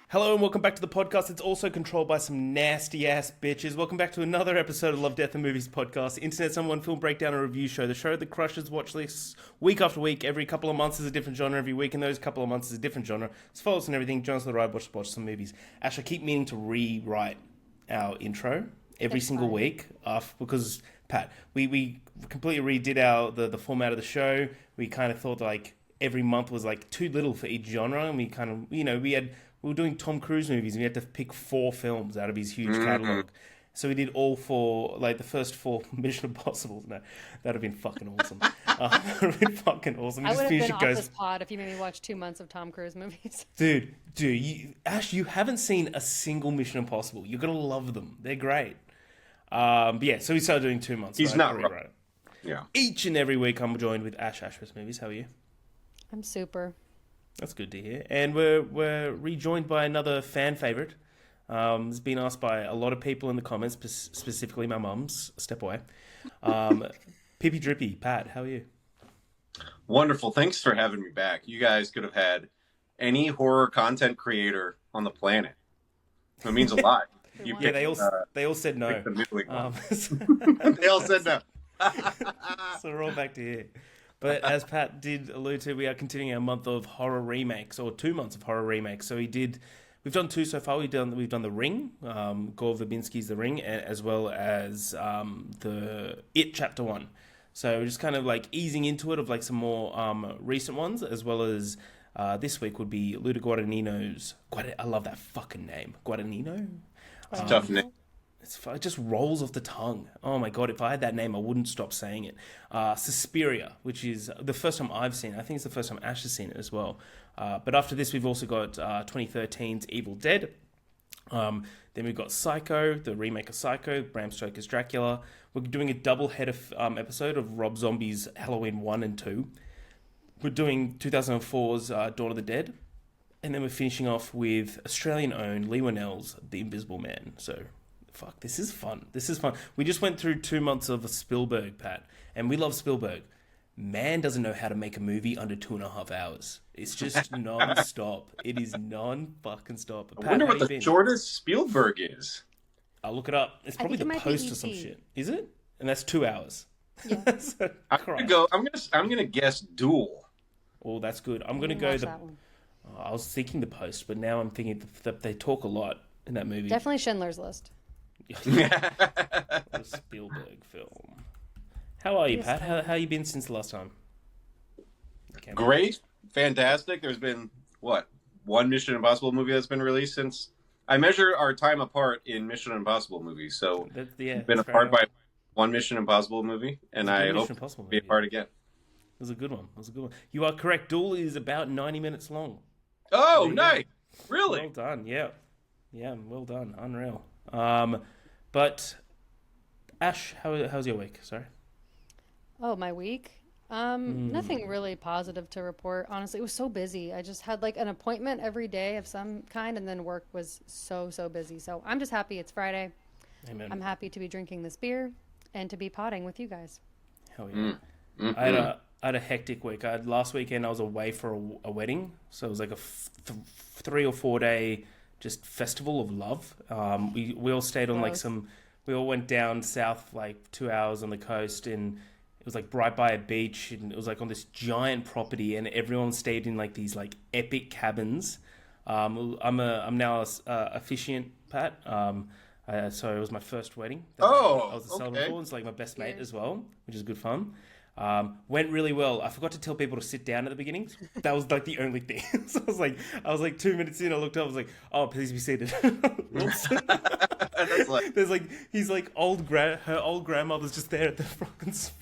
Hello and welcome back to the podcast. It's also controlled by some nasty ass bitches. Welcome back to another episode of Love, Death and Movies podcast, the internet's number one film breakdown and review show, the show that crushes watch lists week after week. Every couple of months is a different genre. Every week in those couple of months is a different genre. It's follow us and everything. Join us on the ride. Watch some movies. Ash, I keep meaning to rewrite our intro every single week because Pat, we completely redid the format of the show. We kind of thought like every month was like too little for each genre, and we kind of we were doing Tom Cruise movies, and we had to pick 4 films out of his huge catalog. So we did all 4, like the first 4 Mission Impossibles. No, that'd have been fucking awesome. That would have been fucking awesome. I would have been off this pod if you made me watch 2 months of Tom Cruise movies. Dude, Ash, you haven't seen a single Mission Impossible. You're gonna love them. They're great. But yeah, so we started doing 2 months. He's not right. Yeah. Each and every week, I'm joined with Ashworth Movies. How are you? I'm super. That's good to hear. And we're rejoined by another fan favorite. It's been asked by a lot of people in the comments, specifically my mum's. Step away. Pippy Drippy, Pat, how are you? Wonderful. Thanks for having me back. You guys could have had any horror content creator on the planet. It means a lot. They all said no. They all said no. So we're all back to here. But as Pat did allude to, we are continuing our month of horror remakes, or 2 months of horror remakes. So we've done 2 so far. We've done The Ring, Gore Verbinski's The Ring, as well as the It Chapter 1. So we're just kind of like easing into it of like some more recent ones, as well as this week would be Luca Guadagnino's. I love that fucking name, Guadagnino. It's a tough name. It just rolls off the tongue. Oh my god, if I had that name, I wouldn't stop saying it. Suspiria, which is the first time I've seen it. I think it's the first time Ash has seen it as well. But after this, we've also got 2013's Evil Dead. Then we've got Psycho, the remake of Psycho, Bram Stoker's Dracula. We're doing a double header episode of Rob Zombie's Halloween 1 and 2. We're doing 2004's Dawn of the Dead. And then we're finishing off with Australian-owned Lee Whannell's The Invisible Man. So... fuck, this is fun. We just went through 2 months of Spielberg, Pat, and we love Spielberg. Man doesn't know how to make a movie under 2.5 hours. It's just non-stop. It is non-fucking-stop. I wonder what the shortest Spielberg is. I'll look it up. It's probably the Post or some shit. Is it? And that's 2 hours. Yeah. I'm gonna guess Duel. Oh, that's good. I'm gonna go that one. I was thinking the Post, but now I'm thinking that they talk a lot in that movie. Definitely Schindler's List. A Spielberg film. How are you, Pat? How you been since the last time? Great, fantastic. There's been one Mission Impossible movie that's been released since. I measure our time apart in Mission Impossible movies, so been apart by one Mission Impossible movie, and I hope to be apart again. It was a good one. You are correct. Duel is about 90 minutes long. Oh, nice! Really? Well done. Yeah, well done. Unreal. But Ash, how's your week? Sorry. Oh, my week? Nothing really positive to report. Honestly, it was so busy. I just had like an appointment every day of some kind, and then work was so busy. So I'm just happy it's Friday. Amen. I'm happy to be drinking this beer and to be potting with you guys. Hell yeah. I had a hectic week. Last weekend I was away for a wedding, so it was like a 3 or 4 day just festival of love. We all stayed on we all went down south like 2 hours on the coast, and it was like right by a beach, and it was like on this giant property, and everyone stayed in like these like epic cabins. I'm now a officiant, Pat. So it was my first wedding. I was the celebrant for. It's like my best mate as well, which is good fun. Went really well. I forgot to tell people to sit down at the beginning. That was like the only thing. So I was like 2 minutes in. I looked up. I was like, "Oh, please be seated." He's like her old grandmother's just there at the front,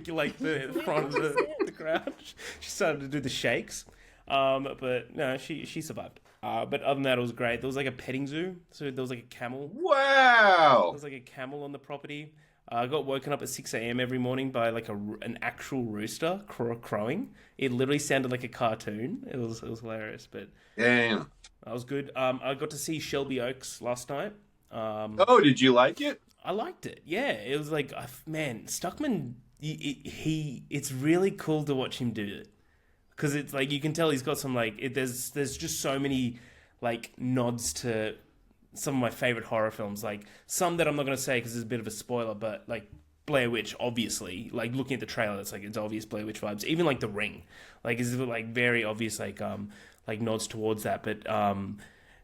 like the front of the crowd. She started to do the shakes, but no, she survived. But other than that, it was great. There was like a petting zoo, so there was like a camel. Wow! There was like a camel on the property. I got woken up at 6 a.m. every morning by like an actual rooster crowing. It literally sounded like a cartoon. It was hilarious, but damn, that was good. I got to see Shelby Oaks last night. Did you like it? I liked it. Yeah, it was like, man, Stuckman. It's really cool to watch him do it, because it's like you can tell he's got some like there's just so many like nods to some of my favorite horror films, like some that I'm not going to say because it's a bit of a spoiler, but like Blair Witch, obviously, like looking at the trailer, it's obvious Blair Witch vibes. Even like The Ring, like is like very obvious, like nods towards that. But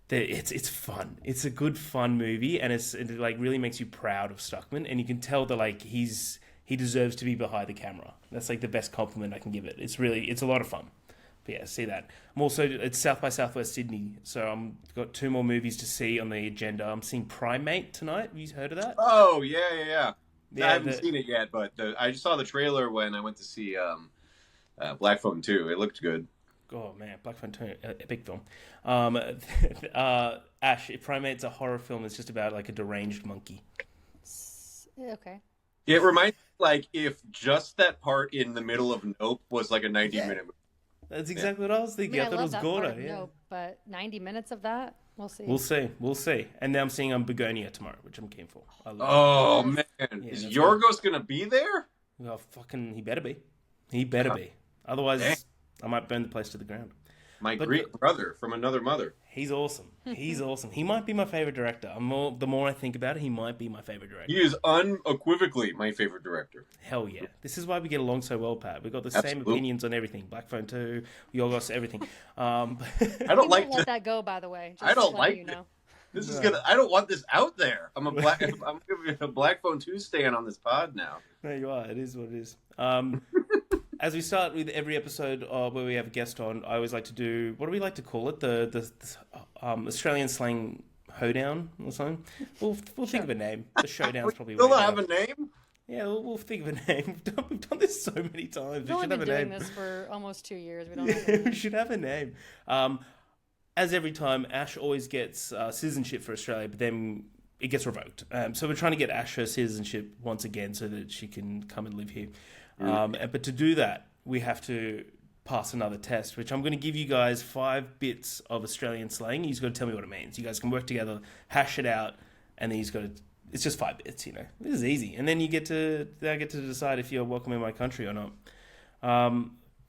it's fun. It's a good fun movie, and it like really makes you proud of Stuckman, and you can tell that like he deserves to be behind the camera. That's like the best compliment I can give it. It's a lot of fun. But yeah, see that. It's South by Southwest Sydney, so I've got 2 more movies to see on the agenda. I'm seeing Primate tonight. Have you heard of that? Oh yeah. I haven't seen it yet, but I just saw the trailer when I went to see Black Phone 2. It looked good. Oh man, Black Phone 2, epic film. Ash, Primate's a horror film. It's just about like a deranged monkey. Okay. It reminds me, like, if just that part in the middle of Nope was like a 90-minute movie. That's exactly what I was thinking. I thought it was Gordo. Yeah. Nope, but 90 minutes of that, we'll see. We'll see. And then I'm seeing Begonia tomorrow, which I'm keen for. Man, is Yorgos gonna be there? Well, fucking, he better be. He better be. Otherwise, I might burn the place to the ground. My Greek brother from another mother. He's awesome. He's awesome. He might be my favorite director. The more I think about it, he might be my favorite director. He is unequivocally my favorite director. Hell yeah. This is why we get along so well, Pat. We've got the same opinions on everything. Black Phone 2, Yorgos, everything. I don't like let that go, by the way. I don't like it. This is gonna. I don't want this out there. I'm gonna be a Black Phone 2 stan on this pod now. There you are. It is what it is. As we start with every episode where we have a guest on, I always like to do, what do we like to call it? The Australian slang hoedown or something. We'll think of a name. The showdown's probably. Still don't have a name? Yeah, we'll think of a name. We've done this so many times. We've only been doing this for almost 2 years. We don't have a name. We should have a name. As every time, Ash always gets citizenship for Australia, but then it gets revoked. So we're trying to get Ash her citizenship once again so that she can come and live here. But to do that, we have to pass another test, which I'm going to give you guys 5 bits of Australian slang. You've got to tell me what it means. You guys can work together, hash it out, and then it's just 5 bits, you know. This is easy. And then I get to decide if you're welcome in my country or not.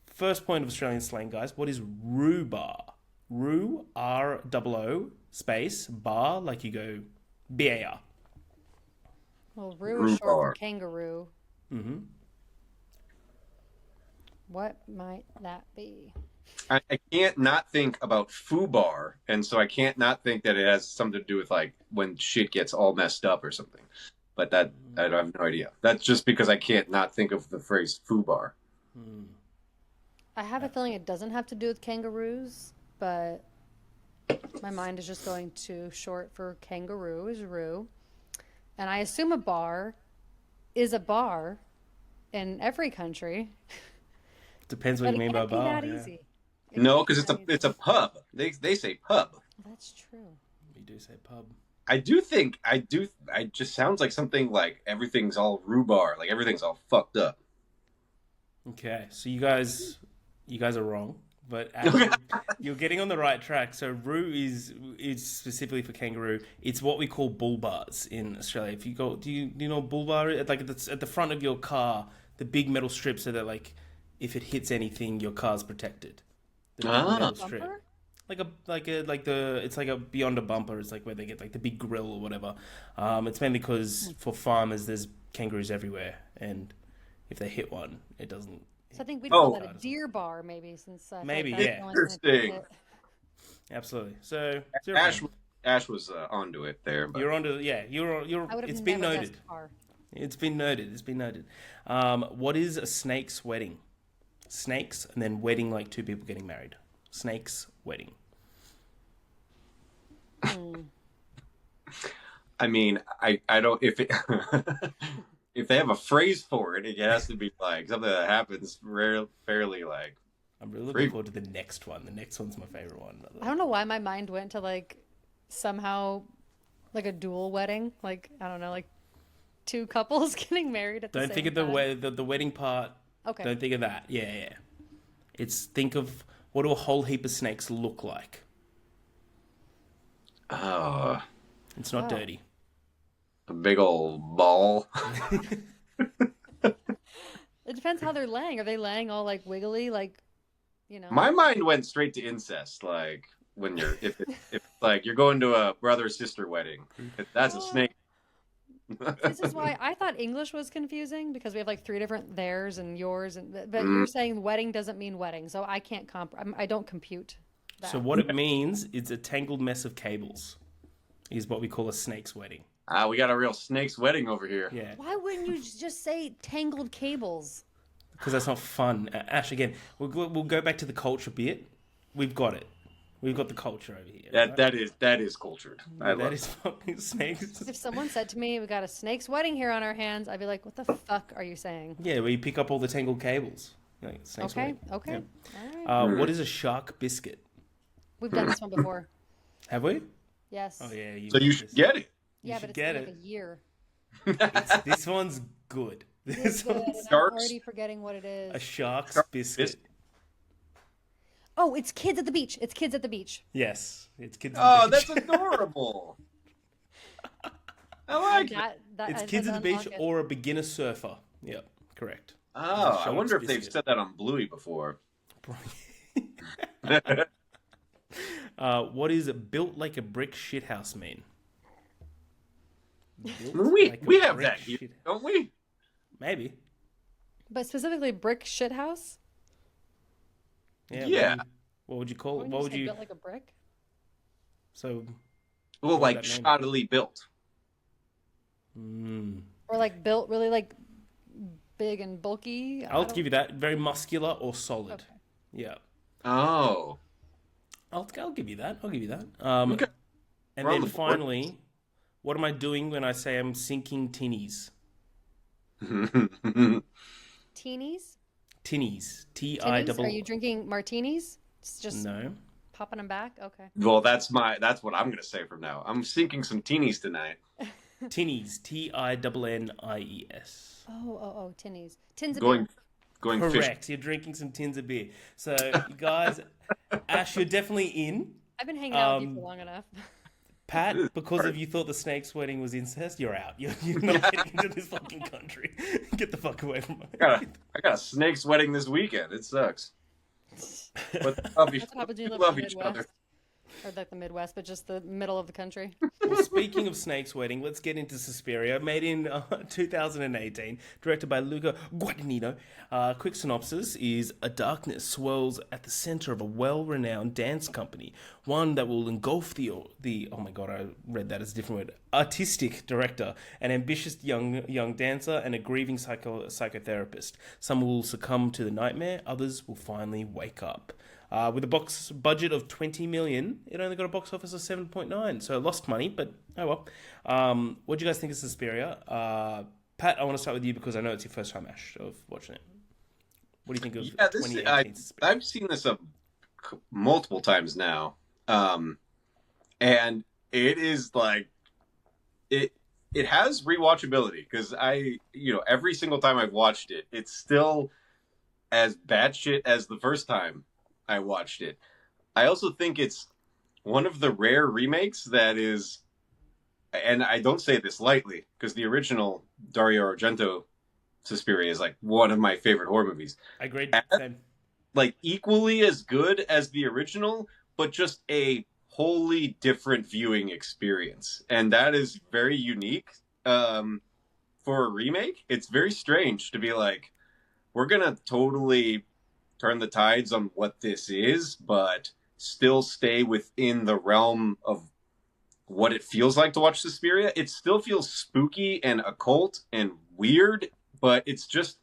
First point of Australian slang, guys. What is rhubarb? Roo, R-O-O, space, bar, like you go, B-A-R. Well, roo is short for kangaroo. Mm-hmm. What might that be? I can't not think about foobar, and so I can't not think that it has something to do with like when shit gets all messed up or something. But that I have no idea. That's just because I can't not think of the phrase foobar. I have a feeling it doesn't have to do with kangaroos, but my mind is just going to short for kangaroo is roo. And I assume a bar is a bar in every country. Depends what you mean by bar. That easy. No, because it's a pub. They say pub. That's true. We do say pub. I think it just sounds like something like everything's all rhubarb, like everything's all fucked up. Okay, so you guys are wrong, but actually, you're getting on the right track. So roo is specifically for kangaroo. It's what we call bull bars in Australia. If you go, do you know bull bar? Like at the front of your car, the big metal strip, so that like if it hits anything, your car's protected. The big metal strip. It's like a beyond a bumper. It's like where they get like the big grill or whatever. It's mainly because for farmers, there's kangaroos everywhere, and if they hit one, it doesn't. So I think we'd call that a deer bar, maybe, since maybe yeah. Interesting. Absolutely. So Ash was onto it there. But... You're onto You're. It's been noted. It's been noted. What is a snake's wedding? Snakes and then wedding, like 2 people getting married. Snake's wedding. I mean, I don't if it if they have a phrase for it, it has to be like something that happens fairly like. I'm really looking forward to the next one. The next one's my favorite one. I don't know why my mind went to like somehow like a dual wedding, like I don't know, like 2 couples getting married at the same time. Don't think of the wedding part. Okay. Don't think of that. Yeah. Think of what do a whole heap of snakes look like. It's not dirty. A big old ball. It depends how they're laying. Are they laying all like wiggly, like, you know? My mind went straight to incest. Like when you're if it's like you're going to a brother sister wedding. That's a snake. This is why I thought English was confusing because we have like 3 different theirs and yours, but you're saying wedding doesn't mean wedding, so I can't I don't compute that. So what it means is a tangled mess of cables is what we call a snake's wedding. We got a real snake's wedding over here. Yeah. Why wouldn't you just say tangled cables? Because that's not fun. Ash, again, we'll go back to the culture bit. We've got it. We've got the culture over here. That is cultured. That is fucking snakes. If someone said to me, "We got a snake's wedding here on our hands," I'd be like, "What the fuck are you saying?" Yeah, where you pick up all the tangled cables. Like, snake's Okay. wedding. Okay. Yeah. All right. What is a shark biscuit? We've done this one before. Have we? Yes. Oh yeah. So you should get it. Yeah, should but it's get been like it. a year. This one's good. This Good, one's and I'm Sharks? already forgetting what it is. a shark's biscuit. Oh, it's kids at the beach. It's kids at the beach. Yes, it's kids. Oh, at the beach. that's adorable. I like it. It's kids at the beach or a beginner surfer. Yep, correct. Oh, I wonder if Shark's they've said that on Bluey before. What is built like a brick shithouse mean? We have that here, don't we? Maybe. But specifically, brick shithouse. Yeah. What would you call it? Wouldn't What would say you? built like a brick? So. Well, what like would that mean? shoddily built. Or like built really like big and bulky. I'll give you that. Very muscular or solid. Okay. Yeah. Oh. I'll give you that. I'll give you that. Okay. And We're on then the board. finally, what am I doing when I say I'm sinking tinnies? Teenies? Tinnies. Tinnies? T-I-double. Are you drinking martinis? It's just No. popping them back? Okay. Well, that's what I'm gonna say from now. I'm sinking some teenies tonight. Tinnies. T-I-N-N-I-E-S. Oh, tinnies. Tins of Going beer. fish. Correct. You're drinking some tins of beer. So, you guys, Ash, you're definitely in. I've been hanging out with you for long enough. Pat, because of you thought the snake's wedding was incest, you're out. You're not getting into this fucking country. Get the fuck away from me. I got a snake's wedding this weekend. It sucks. But they love That's what happens when you live love in the each Midwest. other. Or like the Midwest, but just the middle of the country. Well, speaking of Snake's Wedding, let's get into Suspiria, made in 2018, directed by Luca Guadagnino. Quick synopsis is: a darkness swirls at the center of a well-renowned dance company, one that will engulf the oh my god, I read that as a different word, artistic director, an ambitious young dancer, and a grieving psychotherapist. Some will succumb to the nightmare, others will finally wake up. With a box budget of $20 million, it only got a box office of 7.9, so it lost money, but oh well. What do you guys think of Suspiria? Pat, I want to start with you because I know it's your first time, Ash, of watching it. What do you think of 2018 Suspiria? I've seen this multiple times now, and it is like it has rewatchability because every single time I've watched it, it's still as bad shit as the first time I watched it. I also think it's one of the rare remakes that is, and I don't say this lightly, because the original Dario Argento Suspiria is like one of my favorite horror movies. I agree. Same. Like equally as good as the original, but just a wholly different viewing experience. And that is very unique for a remake. It's very strange to be like, we're going to totally turn the tides on what this is, but still stay within the realm of what it feels like to watch Suspiria. It still feels spooky and occult and weird, but it's just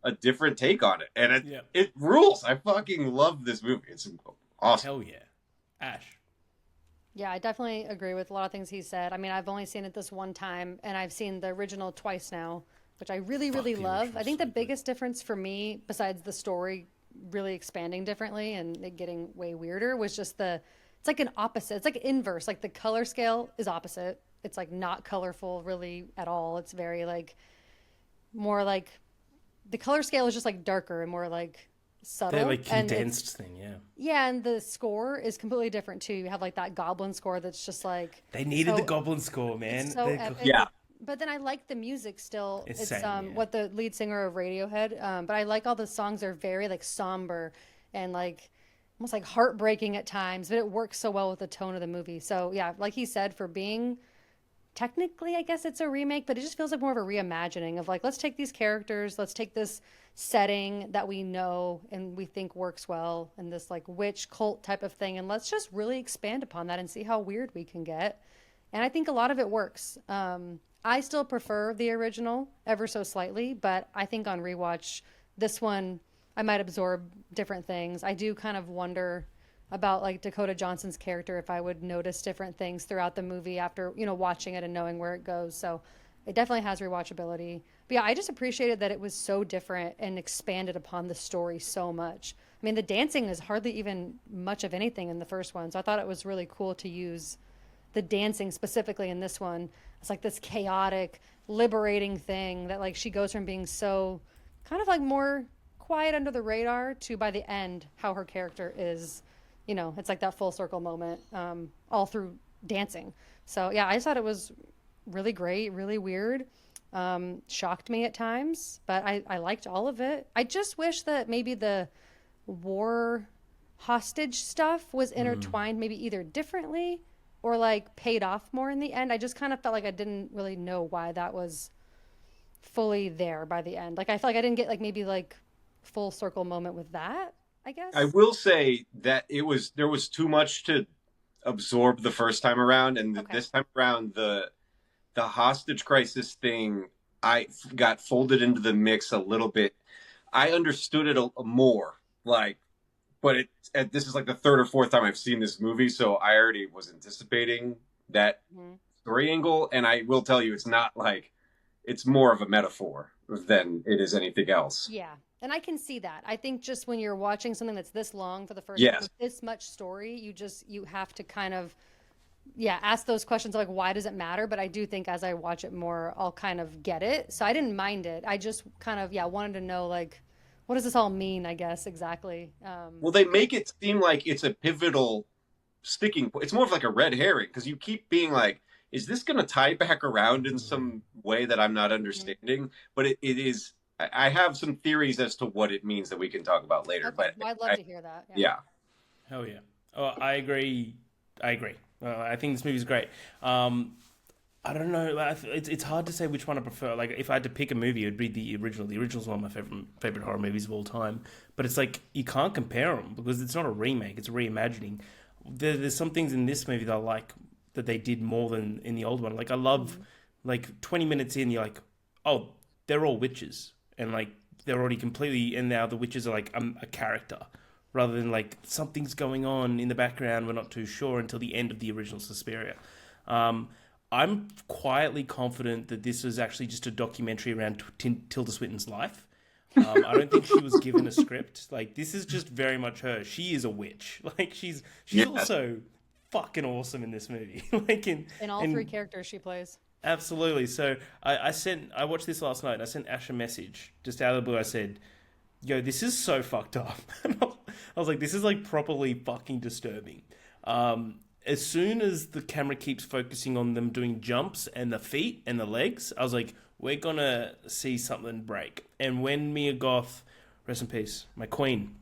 a different take on it. And it rules. I fucking love this movie. It's awesome. Hell yeah. Ash. Yeah, I definitely agree with a lot of things he said. I mean, I've only seen it this one time, and I've seen the original twice now, which I really, really love. I think the biggest difference for me, besides the story really expanding differently and it getting way weirder, was just it's like an opposite. It's like inverse. Like the color scale is opposite. It's like not colorful really at all. It's very like more like the color scale is just like darker and more like subtle. They're like condensed thing, yeah. Yeah, and the score is completely different too. You have like that goblin score that's just like they needed the goblin score, man. So epic. Yeah. But then I like the music still. It's same, what the lead singer of Radiohead. But I like all the songs are very like somber and like almost like heartbreaking at times, but it works so well with the tone of the movie. So yeah, like he said, for being technically, I guess it's a remake, but it just feels like more of a reimagining of like, let's take these characters, let's take this setting that we know and we think works well, and this like witch cult type of thing, and let's just really expand upon that and see how weird we can get. And I think a lot of it works. I still prefer the original ever so slightly, but I think on rewatch, this one I might absorb different things. I do kind of wonder about like Dakota Johnson's character, if I would notice different things throughout the movie after, watching it and knowing where it goes. So it definitely has rewatchability. But yeah, I just appreciated that it was so different and expanded upon the story so much. I mean, the dancing is hardly even much of anything in the first one. So I thought it was really cool to use the dancing specifically in this one. It's like this chaotic, liberating thing that like she goes from being so kind of like more quiet under the radar to by the end how her character is. It's like that full circle moment, all through dancing. So yeah, I just thought it was really great, really weird. Shocked me at times, but I liked all of it. I just wish that maybe the war hostage stuff was intertwined, maybe either differently or like paid off more in the end. I just kind of felt like I didn't really know why that was fully there by the end. Like I felt like I didn't get like maybe like full circle moment with that, I guess. I will say that there was too much to absorb the first time around, and this time around the hostage crisis thing I got folded into the mix a little bit. I understood it more, like, but this is like the third or fourth time I've seen this movie, so I already was anticipating that story angle, and I will tell you, it's not like it's more of a metaphor than it is anything else. Yeah. And I can see that. I think just when you're watching something that's this long for the first time, with this much story, you have to kind of, ask those questions like, why does it matter? But I do think as I watch it more, I'll kind of get it. So I didn't mind it. I just kind of, wanted to know, like, what does this all mean, I guess, exactly. Well, they make it seem like it's a pivotal sticking point. It's more of like a red herring, because you keep being like, is this going to tie back around in some way that I'm not understanding? But it is... I have some theories as to what it means that we can talk about later. Okay. But I'd love to hear that. Yeah. Hell yeah. Oh, I agree. I think this movie's great. I don't know. It's hard to say which one I prefer. Like, if I had to pick a movie, it would be the original. The original is one of my favorite horror movies of all time. But it's like, you can't compare them because it's not a remake. It's a reimagining. There's some things in this movie that I like that they did more than in the old one. Like, I love, like, 20 minutes in, you're like, oh, they're all witches. And like they're already completely, and now the witches are like a character, rather than like something's going on in the background, we're not too sure until the end of the original Suspiria. I'm quietly confident that this was actually just a documentary around Tilda Swinton's life. I don't think she was given a script. Like, this is just very much her. She is a witch. Like, she's also fucking awesome in this movie. Like in all three characters she plays. Absolutely. So I watched this last night and I sent Ash a message just out of the blue. I said, yo, this is so fucked up. I was like, this is like properly fucking disturbing. As soon as the camera keeps focusing on them doing jumps and the feet and the legs, I was like, we're gonna see something break. And when Mia Goth, rest in peace, my queen,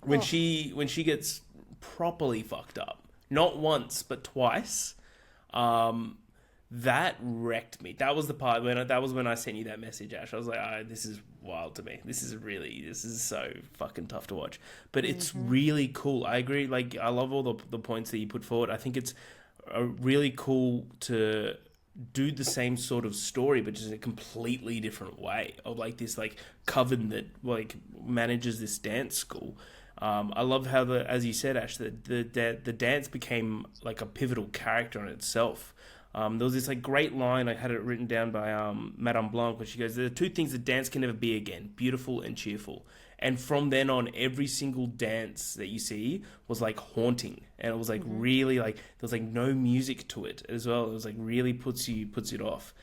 when she gets properly fucked up, not once but twice, that wrecked me. That was the part when I sent you that message, Ash. I was like, this is wild to me. This is so fucking tough to watch. But it's really cool. I agree. Like, I love all the points that you put forward. I think it's really cool to do the same sort of story, but just in a completely different way. Of like this like coven that like manages this dance school. I love how as you said, Ash, the dance became like a pivotal character in itself. There was this like great line, I had it written down by Madame Blanc, where she goes, there are two things that dance can never be again, beautiful and cheerful. And from then on, every single dance that you see was like haunting. And it was like really like, there was like no music to it as well. It was like really puts it off.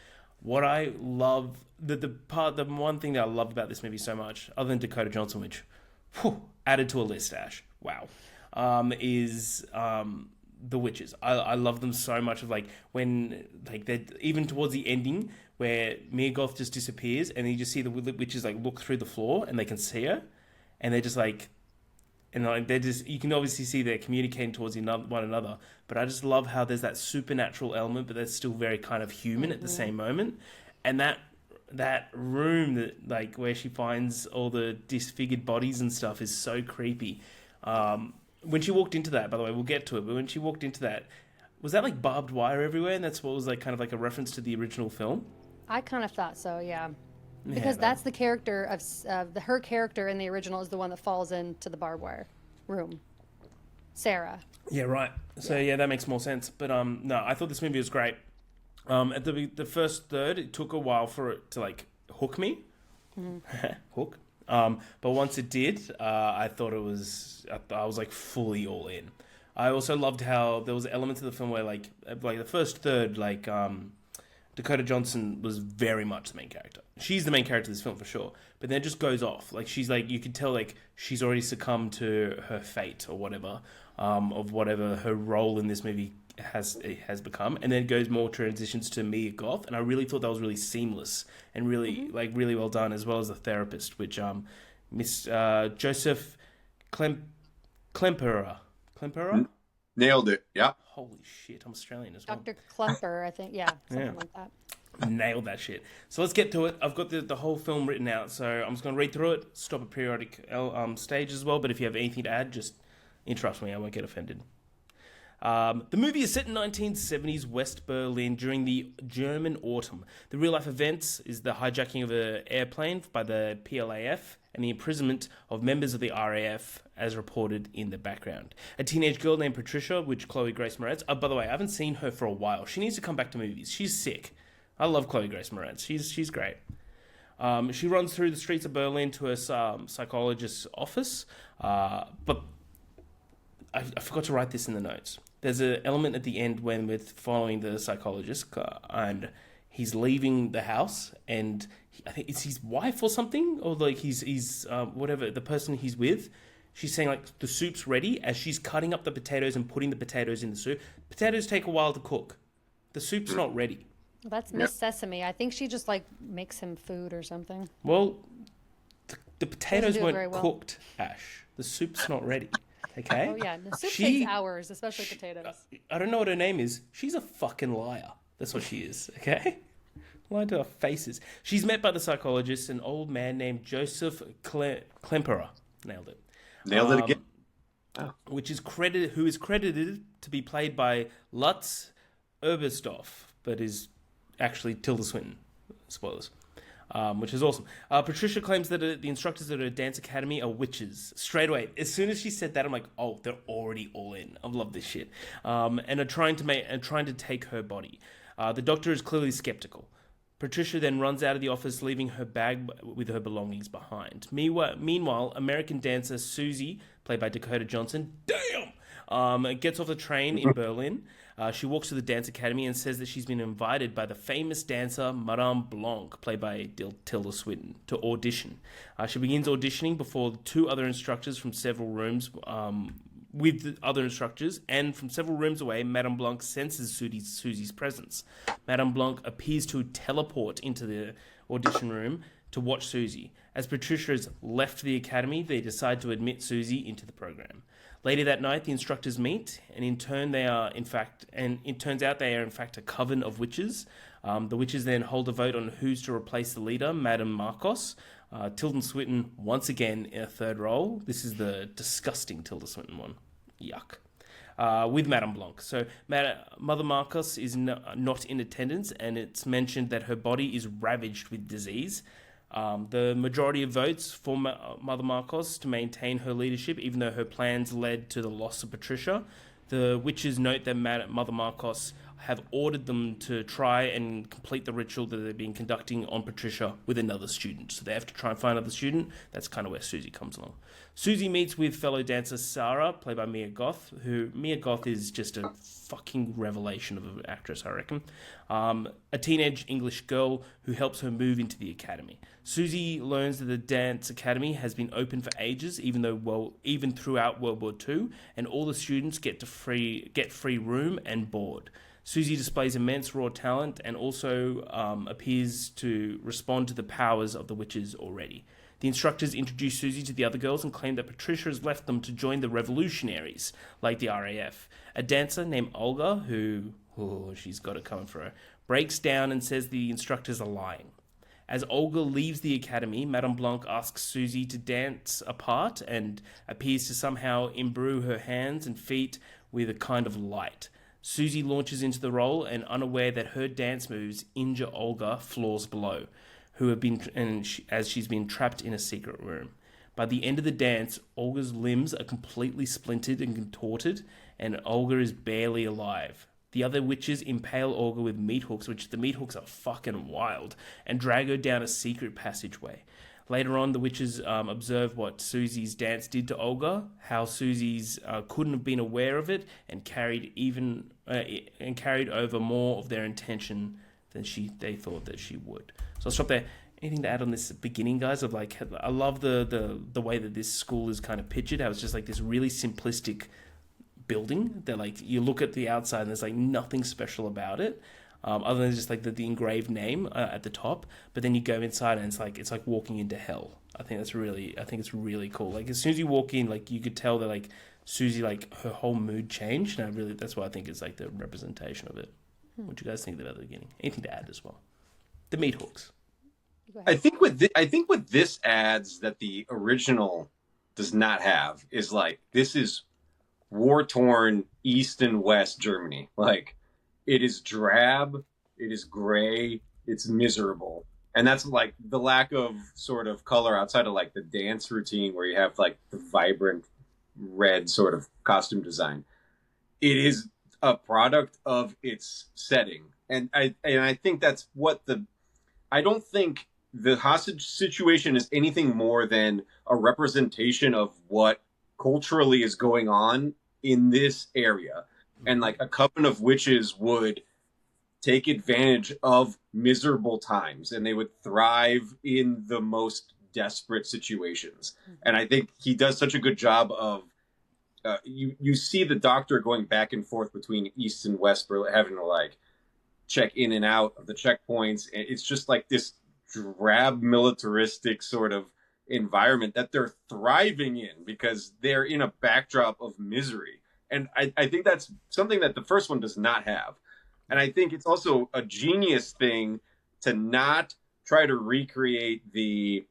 What I love, the one thing that I love about this movie so much, other than Dakota Johnson, which added to a list, Ash, wow, is the witches. I love them so much. Of like when like they're even towards the ending where Mia Goth just disappears and you just see the witches like look through the floor and they can see her and they're just like, And like they're just, you can obviously see they're communicating towards one another. But I just love how there's that supernatural element, but that's still very kind of human at the same moment. And that room that like where she finds all the disfigured bodies and stuff is so creepy. When she walked into that, by the way, we'll get to it. But when she walked into that, was that like barbed wire everywhere? And that's what was like kind of like a reference to the original film. I kind of thought so, yeah. Because that's the character of her character in the original is the one that falls into the barbed wire room. Sarah. Yeah, right. So yeah, that makes more sense. But no, I thought this movie was great. At the first third, it took a while for it to like hook me. Hook. But once it did, I thought I was like fully all in. I also loved how there was elements of the film where like the first third, like Dakota Johnson was very much the main character. She's the main character of this film for sure. But then it just goes off. Like she's like, you could tell like she's already succumbed to her fate or whatever, of whatever her role in this movie has become. And then it goes more transitions to Mia Goth. And I really thought that was really seamless and really like really well done, as well as the therapist, which Miss Joseph Klemperer. Nailed it. Yeah. Holy shit, I'm Australian as well. Dr. Klemper, I think. Yeah, something like that. Nailed that shit. So let's get to it. I've got the whole film written out, so I'm just going to read through it, stop at periodic stage as well, but if you have anything to add, just interrupt me. I won't get offended. The movie is set in 1970s West Berlin during the German autumn. The real-life events is the hijacking of an airplane by the PLAF and the imprisonment of members of the RAF, as reported in the background. A teenage girl named Patricia, which Chloe Grace Moretz... by the way, I haven't seen her for a while. She needs to come back to movies. She's sick. I love Chloe Grace Moretz. She's great. She runs through the streets of Berlin to her psychologist's office, but I forgot to write this in the notes. There's an element at the end when we're following the psychologist and he's leaving the house, and I think it's his wife or something, or like he's whatever, the person he's with. She's saying like the soup's ready as she's cutting up the potatoes and putting the potatoes in the soup. Potatoes take a while to cook. The soup's not ready. That's Miss Sesame. I think she just like makes him food or something. Well, the potatoes weren't cooked, Ash. The soup's not ready. Okay? Oh yeah, the soup takes hours, especially potatoes. I don't know what her name is. She's a fucking liar. That's what she is. Okay? Lying to our faces. She's met by the psychologist, an old man named Joseph Klemperer. Nailed it. Nailed it again. Oh. Who is credited to be played by Lutz Ebersdorf, but is actually Tilda Swinton. Spoilers. Which is awesome. Patricia claims that the instructors at her dance academy are witches. Straight away, as soon as she said that, I'm like, oh, they're already all in. I love this shit. And are trying to take her body. The doctor is clearly skeptical. Patricia then runs out of the office, leaving her bag with her belongings behind. Meanwhile, American dancer Susie, played by Dakota Johnson, gets off the train in Berlin. She walks to the dance academy and says that she's been invited by the famous dancer Madame Blanc, played by Tilda Swinton, to audition. She begins auditioning before two other instructors from several rooms, with the other instructors, and from several rooms away, Madame Blanc senses Susie's presence. Madame Blanc appears to teleport into the audition room to watch Susie. As Patricia has left the academy, they decide to admit Susie into the program. Later that night, the instructors meet, and it turns out they are in fact a coven of witches. The witches then hold a vote on who's to replace the leader, Madame Marcos. Tilda Swinton once again in a third role. This is the disgusting Tilda Swinton one. Yuck. With Madame Blanc. So Mother Marcos is not in attendance, and it's mentioned that her body is ravaged with disease. The majority of votes for Mother Marcos to maintain her leadership, even though her plans led to the loss of Patricia. The witches note that Mother Marcos have ordered them to try and complete the ritual that they've been conducting on Patricia with another student. So they have to try and find another student. That's kind of where Susie comes along. Susie meets with fellow dancer Sarah, played by Mia Goth, who Mia Goth is just a fucking revelation of an actress, I reckon. A teenage English girl who helps her move into the academy. Susie learns that the dance academy has been open for ages, even throughout World War II, and all the students get free room and board. Susie displays immense raw talent and also appears to respond to the powers of the witches already. The instructors introduce Susie to the other girls and claim that Patricia has left them to join the revolutionaries, like the RAF. A dancer named Olga, who, she's got it coming for her, breaks down and says the instructors are lying. As Olga leaves the academy, Madame Blanc asks Susie to dance a part and appears to somehow imbrue her hands and feet with a kind of light. Susie launches into the role and, unaware that her dance moves injure Olga floors below, as she's been trapped in a secret room. By the end of the dance, Olga's limbs are completely splintered and contorted, and Olga is barely alive. The other witches impale Olga with meat hooks, which the meat hooks are fucking wild, and drag her down a secret passageway. Later on, the witches observe what Susie's dance did to Olga, how Susie's couldn't have been aware of it, and carried over more of their intention than they thought that she would. So I'll stop there. Anything to add on this beginning, guys? Of like, I love the way that this school is kind of pictured. How it's just like this really simplistic building that, like, you look at the outside and there's like nothing special about it, other than just like the engraved name at the top. But then you go inside and it's like walking into hell. I think it's really cool. Like, as soon as you walk in, like, you could tell that like Susie, like, her whole mood changed, and that's what I think is like the representation of it. What do you guys think about the beginning? Anything to add as well? The meat hooks. I think what this adds that the original does not have is, like, this is war-torn East and West Germany. Like, it is drab, it is gray, it's miserable. And that's like the lack of sort of color outside of like the dance routine where you have like the vibrant red sort of costume design. It is a product of its setting. And I think that's what I don't think the hostage situation is anything more than a representation of what culturally is going on in this area. And like a coven of witches would take advantage of miserable times, and they would thrive in the most desperate situations. And I think he does such a good job of you see the doctor going back and forth between East and West, having to like check in and out of the checkpoints. And it's just like this drab militaristic sort of environment that they're thriving in because they're in a backdrop of misery. And I think that's something that the first one does not have. And I think it's also a genius thing to not try to recreate the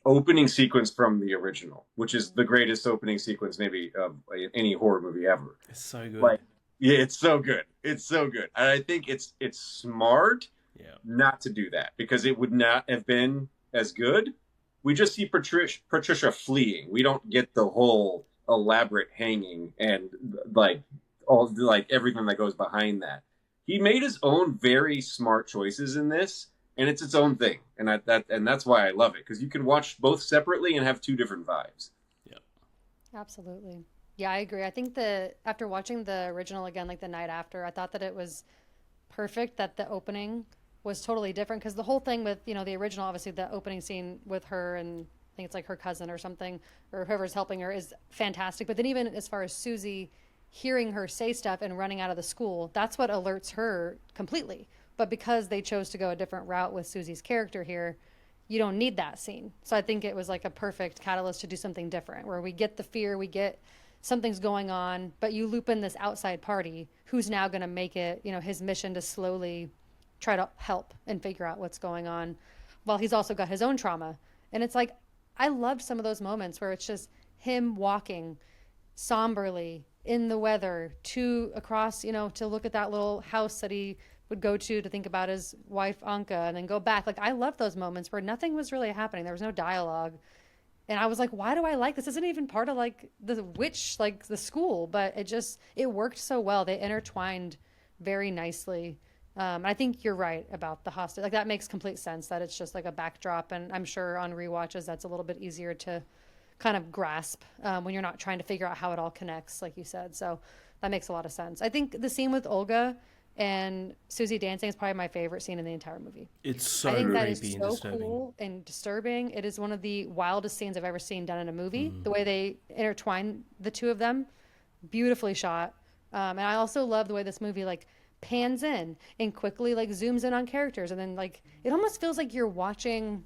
opening sequence from the original, which is the greatest opening sequence maybe of any horror movie ever. It's so good. Like, yeah, it's so good. It's so good. And I think it's smart not to do that because it would not have been as good. We just see Patricia fleeing. We don't get the whole elaborate hanging and like all like everything that goes behind that. He made his own very smart choices in this, and it's its own thing. And that's why I love it, because you can watch both separately and have two different vibes. Yeah. Absolutely. Yeah, I agree. I think after watching the original again, like the night after, I thought that it was perfect that the opening was totally different, because the whole thing with, you know, the original, obviously the opening scene with her and I think it's like her cousin or something, or whoever's helping her, is fantastic. But then even as far as Susie hearing her say stuff and running out of the school, that's what alerts her completely. But because they chose to go a different route with Susie's character here, you don't need that scene. So I think it was like a perfect catalyst to do something different, where we get the fear, we get something's going on, but you loop in this outside party who's now going to make it, you know, his mission to slowly try to help and figure out what's going on, while he's also got his own trauma. And it's like, I loved some of those moments where it's just him walking somberly in the weather across, you know, to look at that little house that he would go to think about his wife Anka, and then go back. Like, I loved those moments where nothing was really happening. There was no dialogue. And I was like, why do I like this? This isn't even part of like the witch, like the school, but it worked so well. They intertwined very nicely. I think you're right about the hostage. Like, that makes complete sense that it's just like a backdrop. And I'm sure on rewatches, that's a little bit easier to kind of grasp when you're not trying to figure out how it all connects, like you said. So that makes a lot of sense. I think the scene with Olga and Susie dancing is probably my favorite scene in the entire movie. It's so I think that creepy is and so disturbing. cool and disturbing. It is one of the wildest scenes I've ever seen done in a movie. The way they intertwine the two of them, beautifully shot. And I also love the way this movie like pans in and quickly like zooms in on characters, and then like it almost feels like you're watching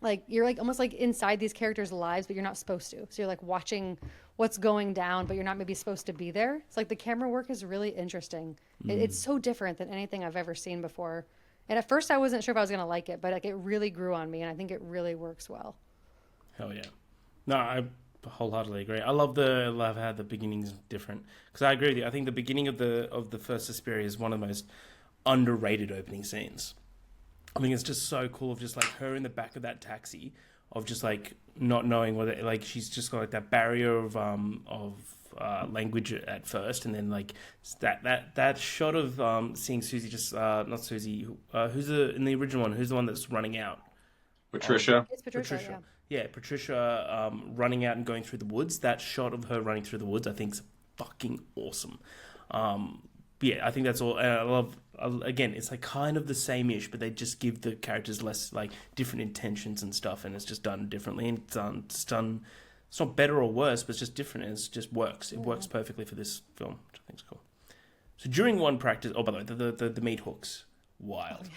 like you're like almost like inside these characters' lives, but you're not supposed to. So you're like watching what's going down, but you're not maybe supposed to be there. It's like the camera work is really interesting. It's so different than anything I've ever seen before. And at first I wasn't sure if I was gonna like it, but like it really grew on me, and I think it really works well. Hell yeah. No, I wholeheartedly agree. I love how the beginning's different, because I agree with you. I think the beginning of the first Suspiria is one of the most underrated opening scenes. I think it's just so cool of just like her in the back of that taxi, of just like not knowing whether like she's just got like that barrier of language at first, and then like that shot of seeing Susie just not Susie, who's in the original one, who's the one that's running out? Patricia. It's Patricia. Yeah, Patricia running out and going through the woods. That shot of her running through the woods, I think, is fucking awesome. Yeah, I think that's all. And I love, again, it's like kind of the same-ish, but they just give the characters less, like, different intentions and stuff, and it's just done differently. And it's done, it's not better or worse, but it's just different, and it just works. It works perfectly for this film, which I think is cool. So during one practice, oh, by the way, the meat hooks, wild.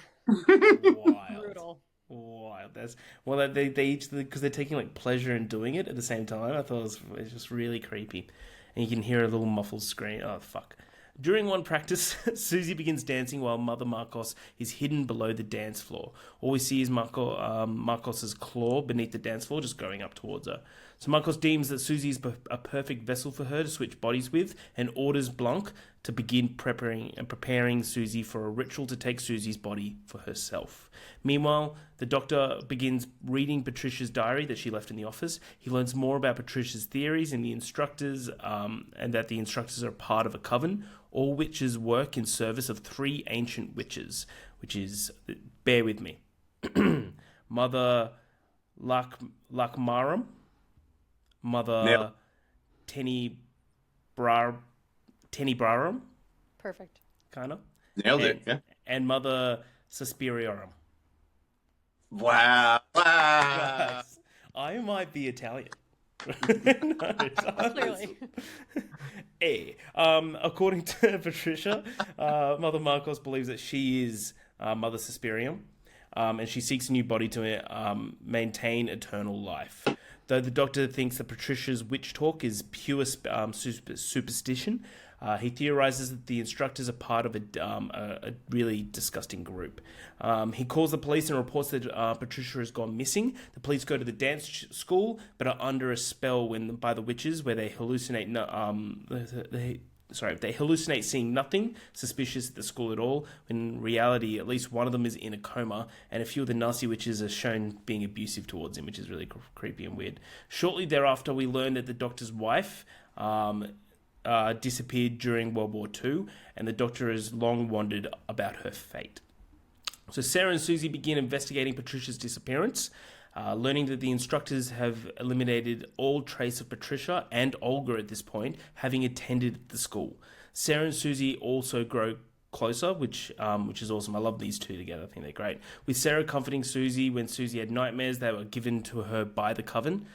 Wild. Brutal. Wild. That's well, they each, because they're taking like pleasure in doing it at the same time. I thought it was just really creepy, and you can hear a little muffled scream. Oh fuck! During one practice, Susie begins dancing while Mother Marcos is hidden below the dance floor. All we see is Marcos's claw beneath the dance floor, just going up towards her. So Marcos deems that Susie is a perfect vessel for her to switch bodies with, and orders Blanc to begin preparing Susie for a ritual to take Susie's body for herself. Meanwhile, the doctor begins reading Patricia's diary that she left in the office. He learns more about Patricia's theories and the instructors, and that the instructors are part of a coven. All witches work in service of three ancient witches, which is, bear with me, Mother Lakmarum, Mother Tenebrarum, Perfect. kind of. Nailed it, yeah. And Mother Suspiriorum. Wow. Guys, I might be Italian. No, Clearly. According to Patricia, Mother Marcos believes that she is Mother Suspirium, and she seeks a new body to maintain eternal life. Though the doctor thinks that Patricia's witch talk is pure superstition, he theorizes that the instructors are part of a really disgusting group. He calls the police and reports that Patricia has gone missing. The police go to the dance school, but are under a spell by the witches, where they hallucinate. They hallucinate seeing nothing suspicious at the school at all. In reality, at least one of them is in a coma, and a few of the nasty witches are shown being abusive towards him, which is really creepy and weird. Shortly thereafter, we learn that the doctor's wife disappeared during World War II, and the doctor has long wondered about her fate. So Sarah and Susie begin investigating Patricia's disappearance, learning that the instructors have eliminated all trace of Patricia and Olga at this point, having attended the school. Sarah and Susie also grow closer, which is awesome. I love these two together. I think they're great. With Sarah comforting Susie when Susie had nightmares that were given to her by the coven.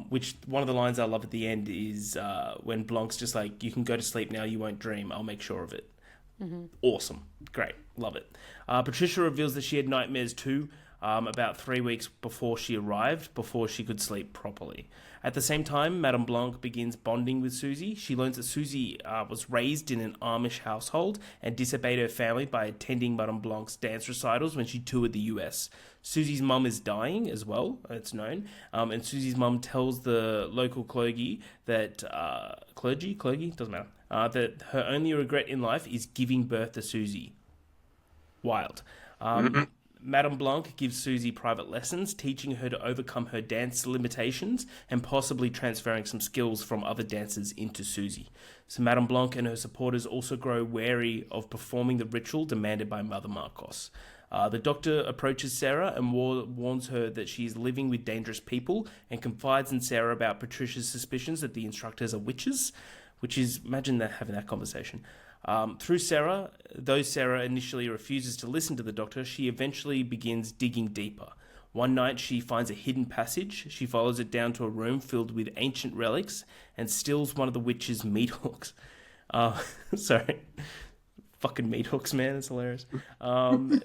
Which one of the lines I love at the end is when Blanc's just like, "You can go to sleep now, you won't dream, I'll make sure of it." Mm-hmm. Awesome. Great. Love it. Patricia reveals that she had nightmares too, about 3 weeks before she arrived, before she could sleep properly. At the same time, Madame Blanc begins bonding with Susie. She learns that Susie was raised in an Amish household and disobeyed her family by attending Madame Blanc's dance recitals when she toured the US. Susie's mum is dying as well, it's known, and Susie's mum tells the local clergy that, clergy, doesn't matter, that her only regret in life is giving birth to Susie. Wild. Madame Blanc gives Susie private lessons, teaching her to overcome her dance limitations and possibly transferring some skills from other dancers into Susie. So Madame Blanc and her supporters also grow wary of performing the ritual demanded by Mother Marcos. The doctor approaches Sarah and warns her that she is living with dangerous people, and confides in Sarah about Patricia's suspicions that the instructors are witches, which is, imagine that, having that conversation. Through Sarah, though Sarah initially refuses to listen to the doctor, she eventually begins digging deeper. One night she finds a hidden passage. She follows it down to a room filled with ancient relics and steals one of the witch's meat hooks. Sorry. Fucking meat hooks, man. It's hilarious.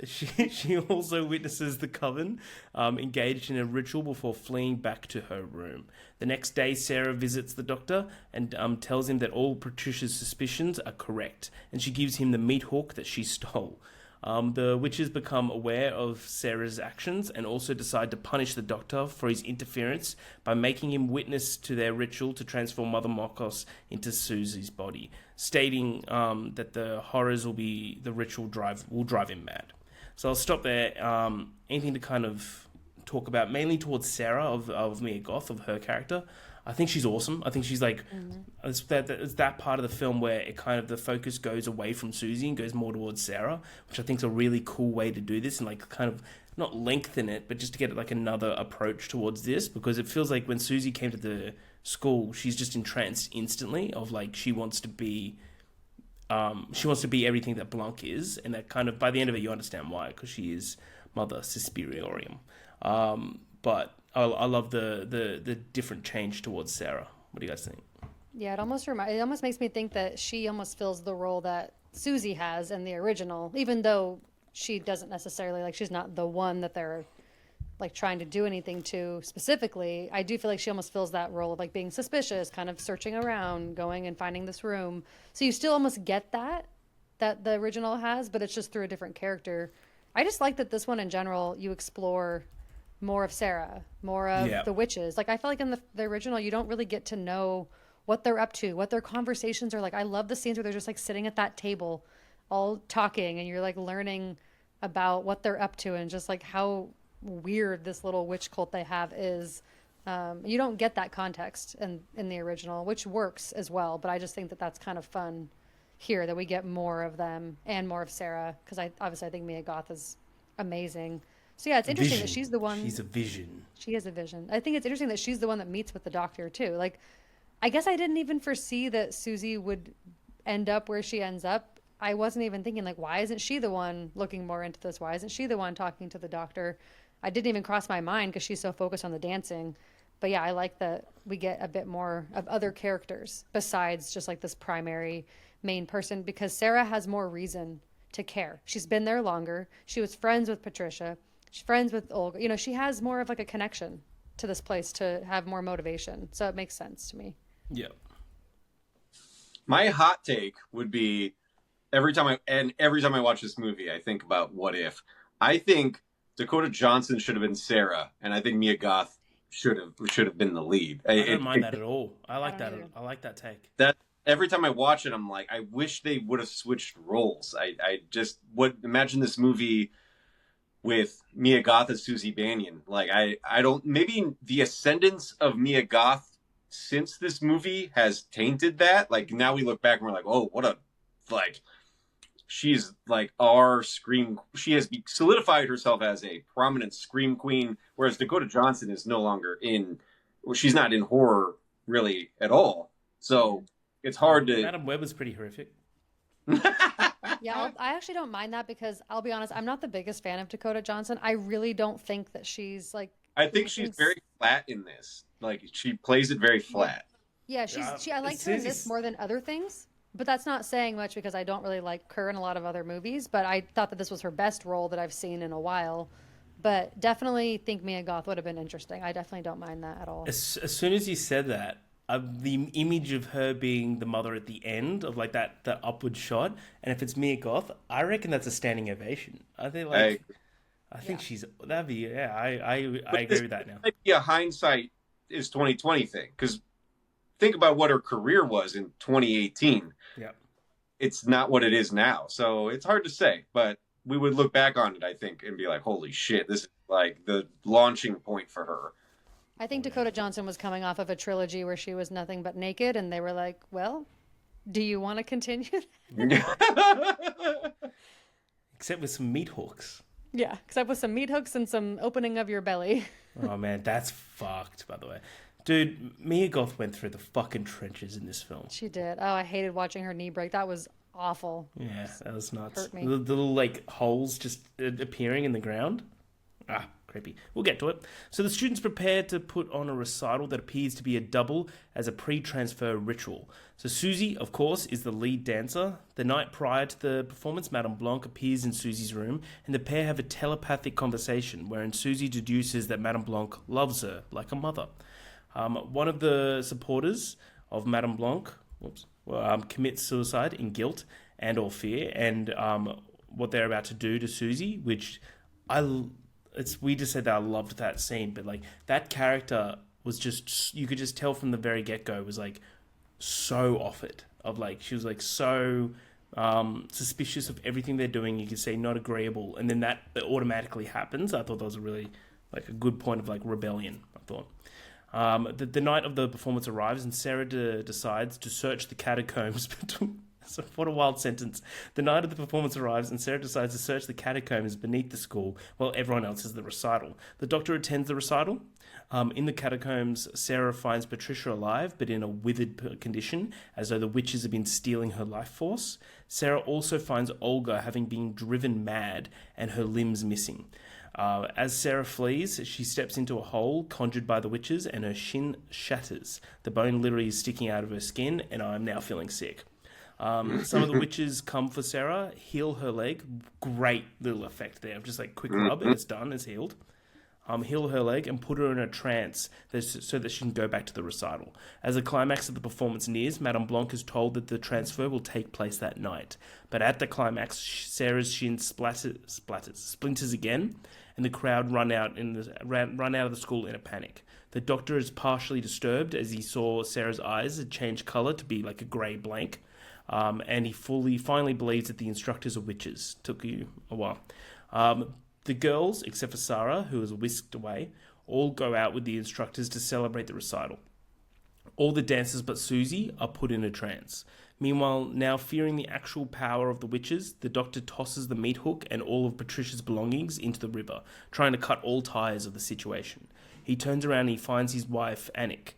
She also witnesses the coven engaged in a ritual before fleeing back to her room. The next day, Sarah visits the doctor and tells him that all Patricia's suspicions are correct, and she gives him the meat hook that she stole. The witches become aware of Sarah's actions and also decide to punish the doctor for his interference by making him witness to their ritual to transform Mother Mokos into Susie's body, stating that the horrors the ritual will drive him mad. So I'll stop there. Anything to kind of talk about, mainly towards Sarah of Mia Goth, of her character. I think she's awesome. I think she's like, it's that part of the film where it kind of, the focus goes away from Susie and goes more towards Sarah, which I think is a really cool way to do this and like kind of not lengthen it, but just to get like another approach towards this, because it feels like when Susie came to the school, she's just entranced instantly of like, she wants to be everything that Blanc is, and that kind of, by the end of it, you understand why, because she is Mother Suspiriorum. But I love the different change towards Sarah. What do you guys think? Yeah, it almost makes me think that she almost fills the role that Susie has in the original, even though she doesn't necessarily, like, she's not the one that they're like trying to do anything to specifically. I do feel like she almost fills that role of like being suspicious, kind of searching around, going and finding this room. So you still almost get that the original has, but it's just through a different character. I just like that this one in general, you explore more of Sarah, more of the witches. Like, I feel like in the original, you don't really get to know what they're up to, what their conversations are like. I love the scenes where they're just like sitting at that table all talking, and you're like learning about what they're up to and just like how weird this little witch cult they have is. You don't get that context in the original, which works as well, but I just think that that's kind of fun here, that we get more of them and more of Sarah, because I think Mia Goth is amazing. So yeah, it's interesting that she's the one. She's a vision. She is a vision. I think it's interesting that she's the one that meets with the doctor too. Like, I guess I didn't even foresee that Susie would end up where she ends up. I wasn't even thinking, like, why isn't she the one looking more into this? Why isn't she the one talking to the doctor? I didn't even cross my mind because she's so focused on the dancing. But yeah, I like that we get a bit more of other characters besides just like this primary main person, because Sarah has more reason to care. She's been there longer. She was friends with Patricia. She's friends with Olga. You know, she has more of like a connection to this place to have more motivation. So it makes sense to me. Yeah. My hot take would be every time I watch this movie, I think about what if. I think Dakota Johnson should have been Sarah, and I think Mia Goth should have been the lead. I don't mind that at all. I like that. I like that take. That every time I watch it, I'm like, I wish they would have switched roles. I just would imagine this movie with Mia Goth as Susie Bannion. Like, I don't, maybe the ascendance of Mia Goth since this movie has tainted that. Like, now we look back and we're like, oh, what a, like, she's like our scream. She has solidified herself as a prominent scream queen, whereas Dakota Johnson is no longer she's not in horror really at all. So it's hard to. Madam Web was pretty horrific. Yeah, I actually don't mind that, because I'll be honest, I'm not the biggest fan of Dakota Johnson. I really don't think that she's like. I think she's very flat in this. Like, she plays it very flat. Yeah, I liked her in this more than other things, but that's not saying much because I don't really like her in a lot of other movies. But I thought that this was her best role that I've seen in a while. But definitely think Mia Goth would have been interesting. I definitely don't mind that at all. As soon as you said that, the image of her being the mother at the end of like that upward shot, and if it's Mia Goth, I reckon that's a standing ovation. I think I think that'd be I agree with that now. Might be a hindsight is 2020 thing, because think about what her career was in 2018. Yeah, it's not what it is now, so it's hard to say. But we would look back on it, I think, and be like, "Holy shit, this is like the launching point for her." I think Dakota Johnson was coming off of a trilogy where she was nothing but naked, and they were like, well, do you want to continue? Except with some meat hooks. Yeah, except with some meat hooks and some opening of your belly. Oh, man, that's fucked, by the way. Dude, Mia Goth went through the fucking trenches in this film. She did. Oh, I hated watching her knee break. That was awful. Yeah, that was nuts. Hurt me. The little, like, holes just appearing in the ground. Creepy. We'll get to it. So the students prepare to put on a recital that appears to be a double as a pre-transfer ritual. So Susie, of course, is the lead dancer. The night prior to the performance, Madame Blanc appears in Susie's room, and the pair have a telepathic conversation wherein Susie deduces that Madame Blanc loves her like a mother. One of the supporters of Madame Blanc commits suicide in guilt and or fear, and what they're about to do to Susie, which it's weird to say that I loved that scene, but like that character was just, you could just tell from the very get-go was like so off it, of like she was like so suspicious of everything they're doing. You could say not agreeable, and then that automatically happens. I thought that was a really like a good point of like rebellion, I thought. The night of the performance arrives, and Sarah decides to search the catacombs. So what a wild sentence. The night of the performance arrives, and Sarah decides to search the catacombs beneath the school while everyone else is at the recital. The doctor attends the recital. In the catacombs, Sarah finds Patricia alive, but in a withered condition, as though the witches have been stealing her life force. Sarah also finds Olga having been driven mad and her limbs missing. As Sarah flees, she steps into a hole conjured by the witches, and her shin shatters. The bone literally is sticking out of her skin, and I'm now feeling sick. Some of the witches come for Sarah, heal her leg. Great little effect there. Just like quick rub, and it's done, it's healed. Heal her leg and put her in a trance so that she can go back to the recital. As the climax of the performance nears, Madame Blanc is told that the transfer will take place that night. But at the climax, Sarah's shin splinters again, and the crowd run out of the school in a panic. The doctor is partially disturbed as he saw Sarah's eyes had changed colour to be like a grey blank. And he finally believes that the instructors are witches. Took you a while. The girls, except for Sarah, who is whisked away, all go out with the instructors to celebrate the recital. All the dancers but Susie are put in a trance. Meanwhile, now fearing the actual power of the witches, the doctor tosses the meat hook and all of Patricia's belongings into the river, trying to cut all ties of the situation. He turns around and he finds his wife, Anke.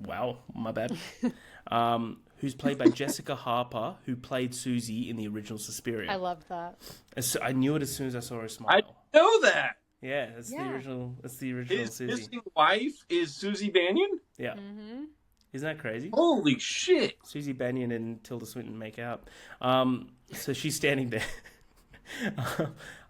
Wow, my bad. Who's played by Jessica Harper, who played Susie in the original Suspiria. I loved that. I knew it as soon as I saw her smile. I know that. Yeah, that's the original. That's the original His Susie. missing wife is Susie Bannion. Yeah. Mm-hmm. Isn't that crazy? Holy shit! Susie Bannion and Tilda Swinton make out. So she's standing there.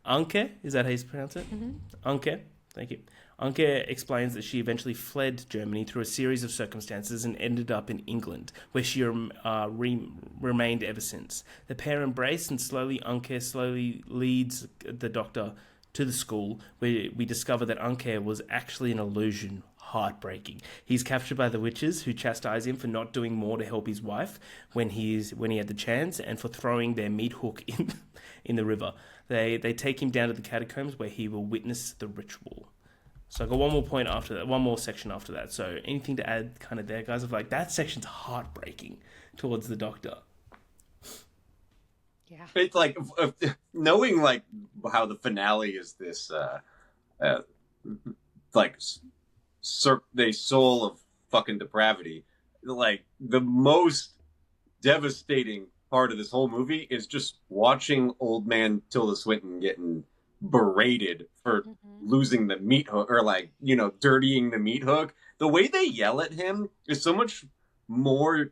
Anke, is that how you pronounce it? Mm-hmm. Anke, thank you. Anke explains that she eventually fled Germany through a series of circumstances and ended up in England, where she remained ever since. The pair embrace, and Anke slowly leads the doctor to the school, where we discover that Anke was actually an illusion. Heartbreaking. He's captured by the witches, who chastise him for not doing more to help his wife when he had the chance, and for throwing their meat hook in the river. They take him down to the catacombs, where he will witness the ritual. So I got one more point after that, one more section after that. So anything to add kind of there, guys? Of like, that section's heartbreaking towards the doctor. Yeah. It's like, knowing like how the finale is this, like, the soul of fucking depravity. Like, the most devastating part of this whole movie is just watching old man Tilda Swinton getting berated for losing the meat hook, or like, dirtying the meat hook. The way they yell at him is so much more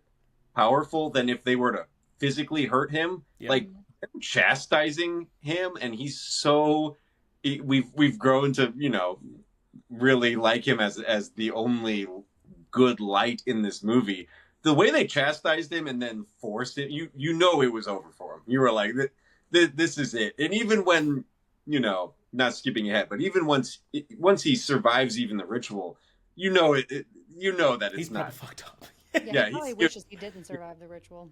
powerful than if they were to physically hurt him. Yeah. Like, chastising him, and he's so, we've grown to really like him as the only good light in this movie. The way they chastised him and then forced it, it was over for him. You were like, this is it. And even when, not skipping ahead, but even once he survives even the ritual, that it's he's not fucked up. Yeah, he probably wishes he didn't survive the ritual.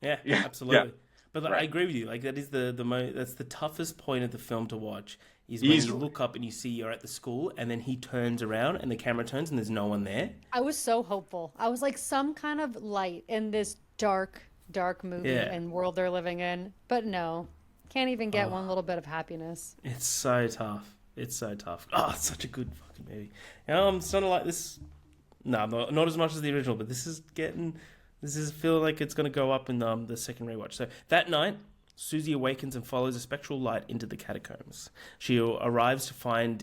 Yeah, absolutely. Yeah. But right. I agree with you. Like, that is that's the toughest point of the film to watch, is when you look up and you see you're at the school, and then he turns around and the camera turns and there's no one there. I was so hopeful. I was like, some kind of light in this dark movie and world they're living in. But no, can't even get one little bit of happiness. It's so tough. It's such a good fucking movie. I'm sort of like this. No, not as much as the original, but this is feeling like it's going to go up in the second rewatch. So that night, Susie awakens and follows a spectral light into the catacombs. She arrives to find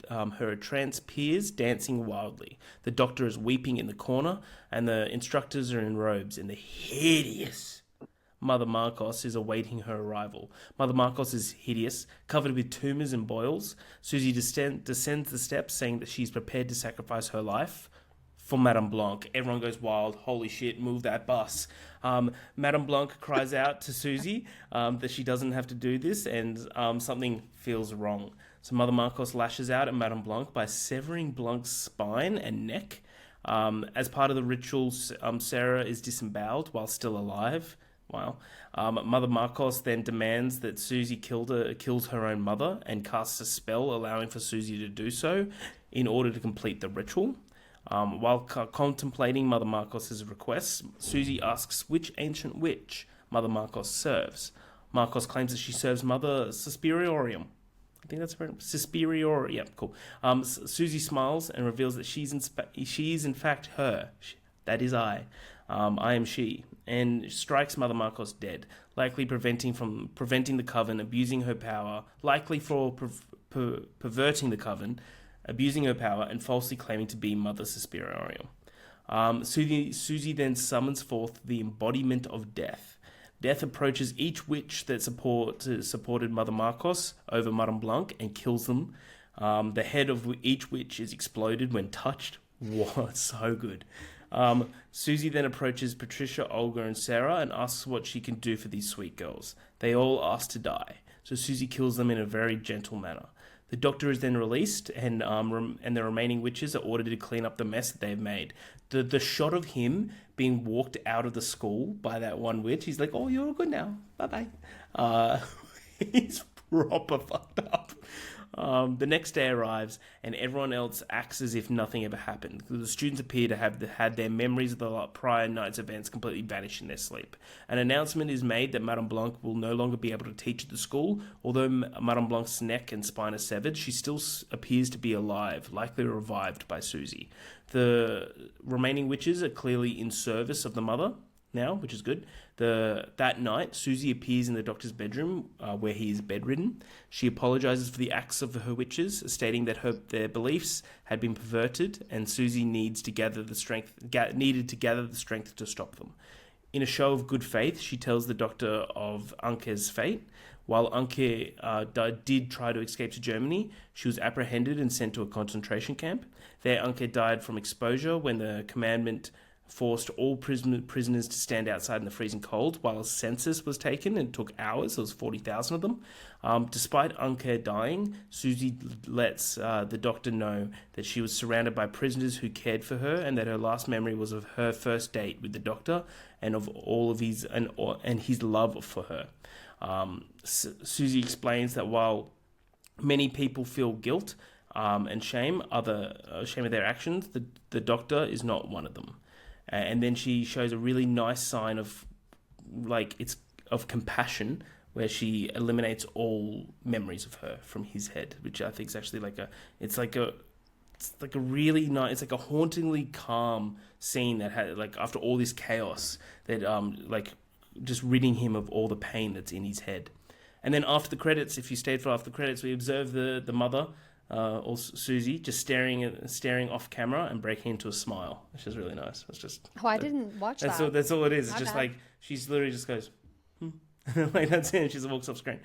her trance peers dancing wildly. The doctor is weeping in the corner, and the instructors are in robes, and the hideous Mother Marcos is awaiting her arrival. Mother Marcos is hideous, covered with tumours and boils. Susie descends the steps, saying that she's prepared to sacrifice her life for Madame Blanc. Everyone goes wild. Holy shit, move that bus. Madame Blanc cries out to Susie that she doesn't have to do this, and something feels wrong. So Mother Marcos lashes out at Madame Blanc by severing Blanc's spine and neck. As part of the ritual, Sarah is disemboweled while still alive. Wow. Mother Marcos then demands that Susie kills her own mother and casts a spell allowing for Susie to do so in order to complete the ritual. While contemplating Mother Marcos' requests, Susie asks which ancient witch Mother Marcos serves. Marcos claims that she serves Mother Suspiriorum. I think that's right. Suspirior. Yeah, cool. Susie smiles and reveals that she's in fact her. That is I. I am she. And strikes Mother Marcos dead, likely preventing the coven, abusing her power, likely for perverting the coven, abusing her power, and falsely claiming to be Mother Suspiriorum. Susie then summons forth the embodiment of death. Death approaches each witch that supported Mother Marcos over Madame Blanc and kills them. The head of each witch is exploded when touched. Wow, it's so good. Susie then approaches Patricia, Olga, and Sarah and asks what she can do for these sweet girls. They all ask to die, so Susie kills them in a very gentle manner. The doctor is then released, and the remaining witches are ordered to clean up the mess that they've made. The shot of him being walked out of the school by that one witch, he's like, "Oh, you're all good now. Bye-bye." He's proper fucked up. The next day arrives, and everyone else acts as if nothing ever happened. The students appear to have had their memories of the prior night's events completely vanish in their sleep. An announcement is made that Madame Blanc will no longer be able to teach at the school. Although Madame Blanc's neck and spine are severed, she still appears to be alive, likely revived by Susie. The remaining witches are clearly in service of the mother now, which is good. That night, Susie appears in the doctor's bedroom where he is bedridden. She apologizes for the acts of her witches, stating that their beliefs had been perverted, and Susie needed to gather the strength to stop them. In a show of good faith, she tells the doctor of Anke's fate. While Anke did try to escape to Germany, she was apprehended and sent to a concentration camp. There, Anke died from exposure when the commandment forced all prisoners to stand outside in the freezing cold while a census was taken, and it took hours. There was 40,000 of them. Despite Anke dying, Susie lets the doctor know that she was surrounded by prisoners who cared for her, and that her last memory was of her first date with the doctor and of all of his and his love for her. Susie explains that while many people feel guilt and shame of their actions, the doctor is not one of them. And then she shows a really nice sign of compassion, where she eliminates all memories of her from his head, which I think is actually it's like a really nice, it's like a hauntingly calm scene that had, like, after all this chaos, that just ridding him of all the pain that's in his head. And then after the credits, if you stayed for after the credits, we observe the mother, or Susie, just staring off camera and breaking into a smile, which is really nice. It's just I didn't watch that. That's all it is. It's just like she's literally just goes, like that's it. And she just walks off screen,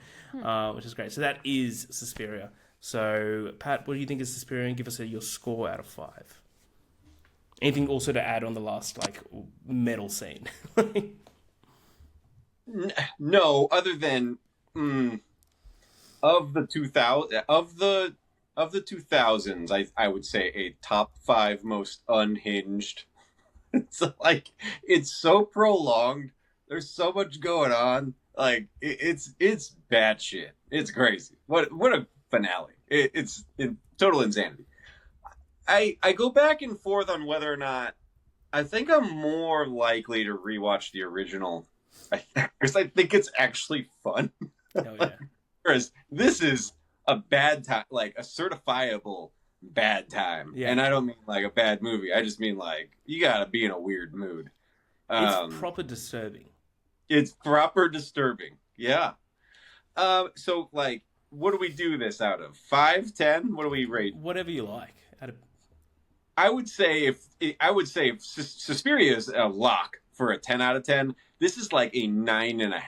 which is great. So that is Suspiria. So Pat, what do you think is Suspiria? Give us your score out of 5. Anything also to add on the last metal scene? No, other than of the 2000s, I would say a top 5 most unhinged. It's so prolonged. There's so much going on. It's bad shit. It's crazy. What a finale. It's total insanity. I go back and forth on whether or not I think I'm more likely to rewatch the original, because I think it's actually fun. Oh, yeah. Whereas this is a bad time, like a certifiable bad time. Yeah. And I don't mean like a bad movie. I just mean like you gotta be in a weird mood. It's proper disturbing. It's proper disturbing. Yeah. So like, what do we do this out of? 5, 10? What do we rate? Whatever you like. I would say if Suspiria is a lock for a 10 out of 10. This is like a 9.5.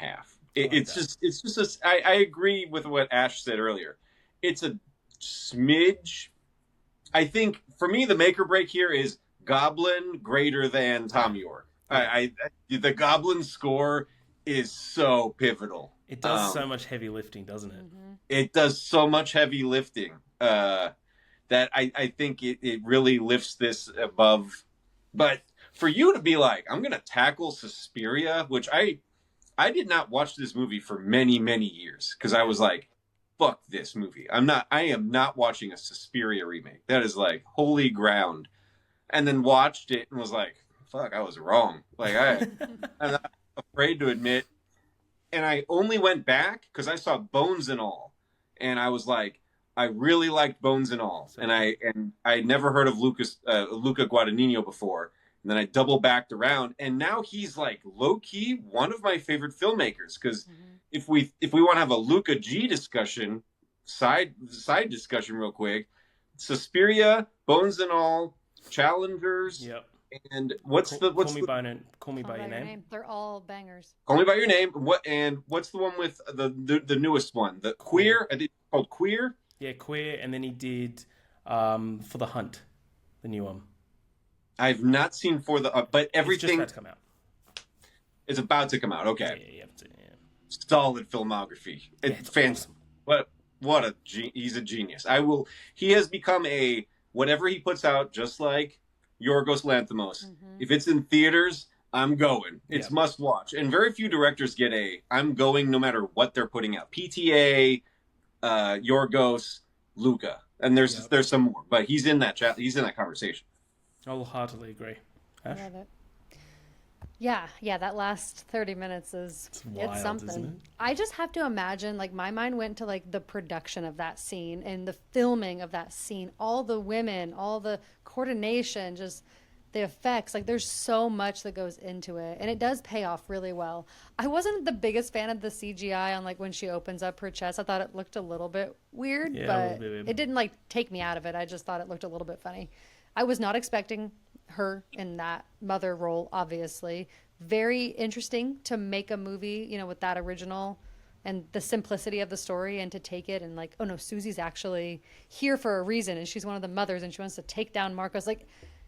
I agree with what Ash said earlier. It's a smidge. I think for me the make or break here is Goblin greater than Tom York. The Goblin score is so pivotal. It does so much heavy lifting, doesn't it? Mm-hmm. It does so much heavy lifting that I think it really lifts this above. But for you to be like, I'm going to tackle Suspiria, which I did not watch this movie for many, many years because I was like, fuck this movie. I am not watching a Suspiria remake. That is like holy ground. And then watched it and was like, fuck, I was wrong. Like I'm not afraid to admit. And I only went back because I saw Bones and All. And I was like, I really liked Bones and All. And I had never heard of Luca Guadagnino before. And then I double backed around, and now he's like low key one of my favorite filmmakers. Because if we want to have a Luca G discussion, side discussion real quick, Suspiria, Bones and All, Challengers, yep. And Call Me by Your Name. They're all bangers. Call Me by Your Name. What's the one with the newest one? The Queer. I think it's called Queer. Yeah, Queer, and then he did For the Hunt, the new one. I've not seen but everything. It's just about to come out. It's about to come out. Okay. Yeah. Solid filmography. It's fantastic. Awesome. He's a genius. He has become whatever he puts out, just like Yorgos Lanthimos. If it's in theaters, I'm going. It's must watch. And very few directors get I'm going no matter what they're putting out. PTA, Yorgos, Luca. And there's some more, but he's in that chat. He's in that conversation. I'll heartily agree. Ash? I love it. Yeah, that last 30 minutes it's something. Isn't it? I just have to imagine, like, my mind went to like the production of that scene and the filming of that scene, all the women, all the coordination, just the effects. Like, there's so much that goes into it, and it does pay off really well. I wasn't the biggest fan of the CGI on like when she opens up her chest. I thought it looked a little bit weird, but it didn't like take me out of it. I just thought it looked a little bit funny. I was not expecting her in that mother role, obviously. Very interesting to make a movie, with that original and the simplicity of the story, and to take it and like, oh no, Susie's actually here for a reason, and she's one of the mothers, and she wants to take down Marcos. Like,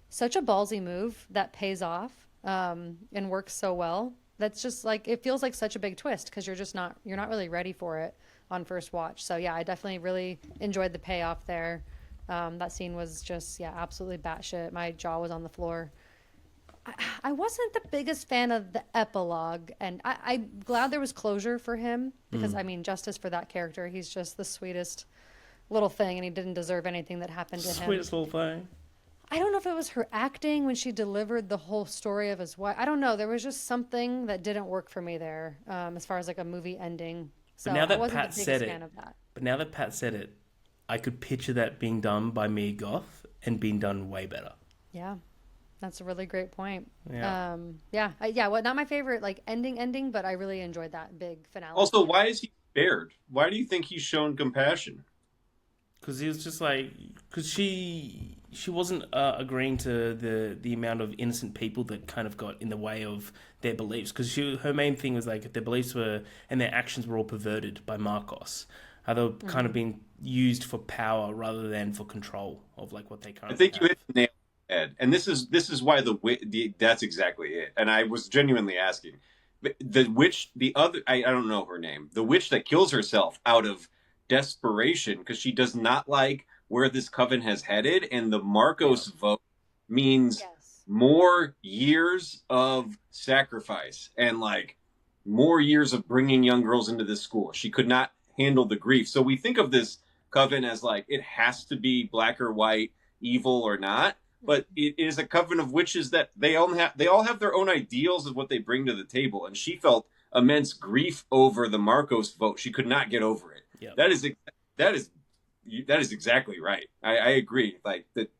such a ballsy move that pays off and works so well. That's just like, it feels like such a big twist because you're not really ready for it on first watch. So yeah, I definitely really enjoyed the payoff there. That scene was just, absolutely batshit. My jaw was on the floor. I wasn't the biggest fan of the epilogue, and I'm glad there was closure for him because, justice for that character. He's just the sweetest little thing, and he didn't deserve anything that happened to him. Sweetest little thing. I don't know if it was her acting when she delivered the whole story of his wife. I don't know. There was just something that didn't work for me there as far as like a movie ending. So but now that I wasn't Pat the biggest said fan it, of that. But now that Pat said it, I could picture that being done by Mia Goth and being done way better. Yeah, that's a really great point. Yeah. Well, not my favorite like ending, but I really enjoyed that big finale. Also, why is he spared? Why do you think he's shown compassion? Because he was just like, because she wasn't agreeing to the amount of innocent people that kind of got in the way of their beliefs. Because her main thing was like their beliefs were and their actions were all perverted by Marcos. How they were kind of being used for power rather than for control of like what they kind of. I think you hit the nail on the head, and this is why that's exactly it. And I was genuinely asking, the witch, I don't know her name, the witch that kills herself out of desperation because she does not like where this coven has headed, and the Marcos vote means more years of sacrifice and like more years of bringing young girls into this school. She could not handle the grief. So we think of this coven as like it has to be black or white, evil or not, but it is a coven of witches that they all have their own ideals of what they bring to the table, and she felt immense grief over the Marcos vote. She could not get over it. Yep. That is exactly right. I agree. Like that.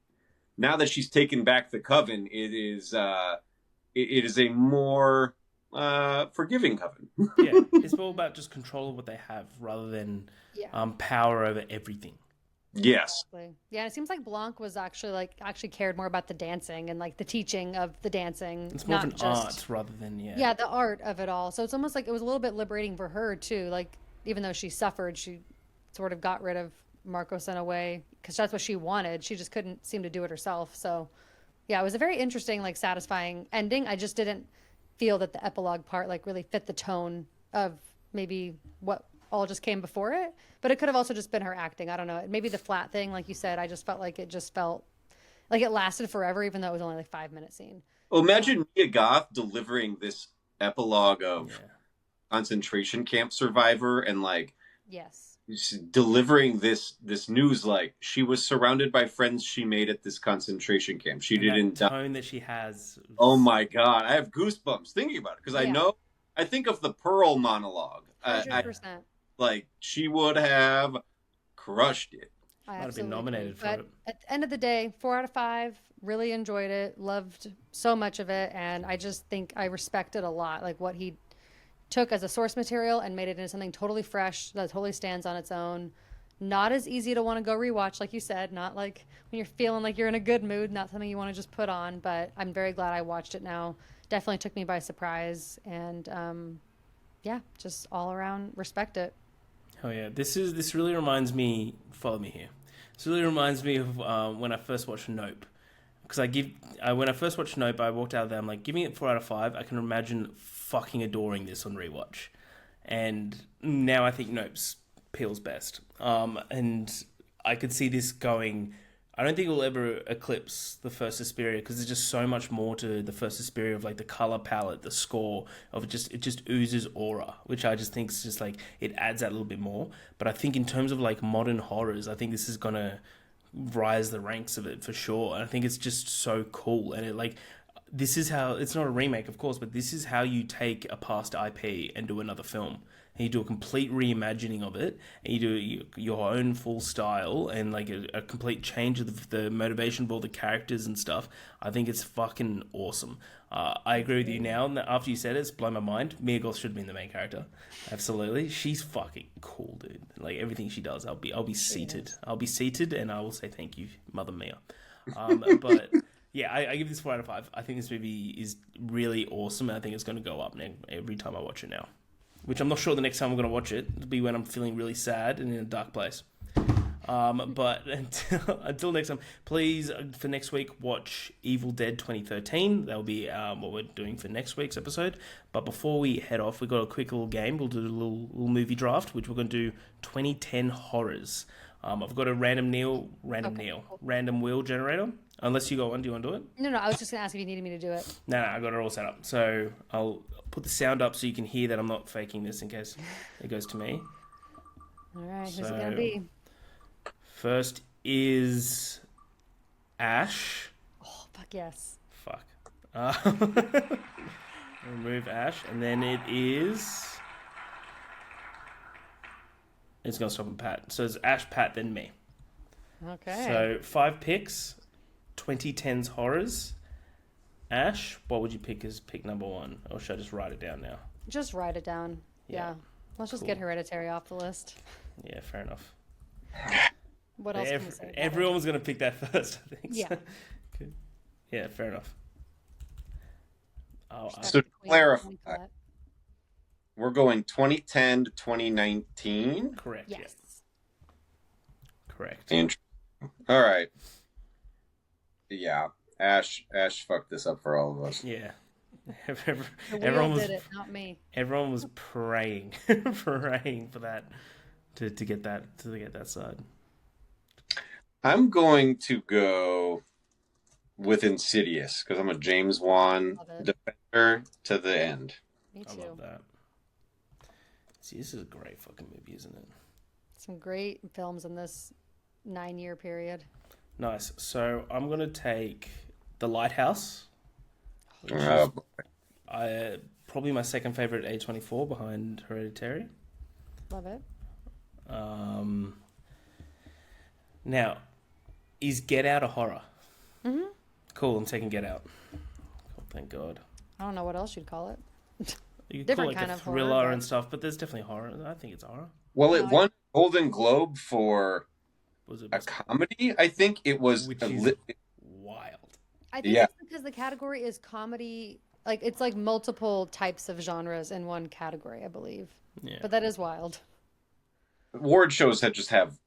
Now that she's taken back the coven, it is a more forgiving coven. Yeah, it's all about just control of what they have rather than power over everything. Yes. Exactly. Yeah, it seems like Blanc was actually cared more about the dancing and like the teaching of the dancing. It's more of an art rather than Yeah, the art of it all. So it's almost like it was a little bit liberating for her too. Like even though she suffered, she sort of got rid of Marcos in a way because that's what she wanted. She just couldn't seem to do it herself. So yeah, it was a very interesting, like satisfying ending. I just didn't feel that the epilogue part like really fit the tone of maybe what all just came before it. But it could have also just been her acting. I don't know. Maybe the flat thing, like you said, I just felt like it lasted forever, even though it was only like 5-minute scene. Well, imagine Mia Goth delivering this epilogue of concentration camp survivor and like delivering this news like she was surrounded by friends she made at this concentration camp. She didn't die. Tone that she has. Oh my God, I have goosebumps thinking about it because I think of the Pearl monologue. 100%. Like she would have crushed it. Might have been nominated for it. At the end of the day, 4 out of 5. Really enjoyed it. Loved so much of it, and I just think I respect it a lot. Like what he took as a source material and made it into something totally fresh that totally stands on its own. Not as easy to want to go rewatch, like you said. Not like when you're feeling like you're in a good mood. Not something you want to just put on. But I'm very glad I watched it now. Definitely took me by surprise, and just all around respect it. Oh yeah, this really reminds me. Follow me here. This really reminds me of when I first watched Nope, because when I first watched Nope, I walked out of there. I'm like, giving it 4 out of 5. I can imagine fucking adoring this on rewatch, and now I think Nope's Peele's best. And I could see this going. I don't think it will ever eclipse the first Suspiria because there's just so much more to the first Suspiria of like the color palette, the score of it just oozes aura, which I just think is just like it adds that little bit more. But I think in terms of like modern horrors, I think this is gonna rise the ranks of it for sure. And I think it's just so cool. And this is how it's not a remake, of course, but this is how you take a past IP and do another film. And you do a complete reimagining of it, and you do your own full style, and like a complete change of the motivation of all the characters and stuff. I think it's fucking awesome. I agree with you now. After you said it, it's blown my mind. Mia Goth should have been the main character. Absolutely, she's fucking cool, dude. Like everything she does, I'll be seated. I'll be seated, and I will say thank you, Mother Mia. But yeah, I give this 4 out of 5. I think this movie is really awesome, and I think it's going to go up every time I watch it now. Which I'm not sure the next time I'm going to watch it. It'll be when I'm feeling really sad and in a dark place. But until next time, please, for next week, watch Evil Dead 2013. That'll be what we're doing for next week's episode. But before we head off, we've got a quick little game. We'll do a little movie draft, which we're going to do 2010 horrors. I've got a random wheel generator. Unless you got one, do you want to do it? No, I was just going to ask if you needed me to do it. No, I got it all set up. So I'll put the sound up so you can hear that I'm not faking this in case it goes to me. All right, who's it going to be? First is Ash. Oh, fuck yes. Fuck. Remove Ash, and then it is... It's going to stop at Pat. So it's Ash, Pat, then me. Okay. So 5 picks, 2010s horrors. Ash, what would you pick as pick number 1? Or should I just write it down now? Just write it down. Yeah. Let's just get Hereditary off the list. Yeah, fair enough. What else can we say? Everyone was going to pick that first, I think. Yeah. So. Good. Yeah, fair enough. So to clarify, we're going 2010 to 2019? Correct, yes. Yeah. Correct. All right. Yeah. Ash fucked this up for all of us. Yeah. Everyone did it, not me. Everyone was praying, praying for that to get that side. I'm going to go with Insidious because I'm a James Wan defender to the end. Me too. I love that. See, this is a great fucking movie, isn't it? Some great films in this 9-year period. Nice. So I'm gonna take The Lighthouse. Probably my second favorite A24 behind Hereditary. Love it. Now, is Get Out a horror? Mm-hmm. Cool, I'm taking Get Out. Cool, thank God. I don't know what else you'd call it. You could Different call it kind like a of horror, thriller but- and stuff, but there's definitely horror. I think it's horror. Well, it won Golden Globe for Was it? a comedy. I think it was. Which is wild. I think it's because the category is comedy. Like, it's like multiple types of genres in one category, I believe. Yeah. But that is wild. Award shows that just have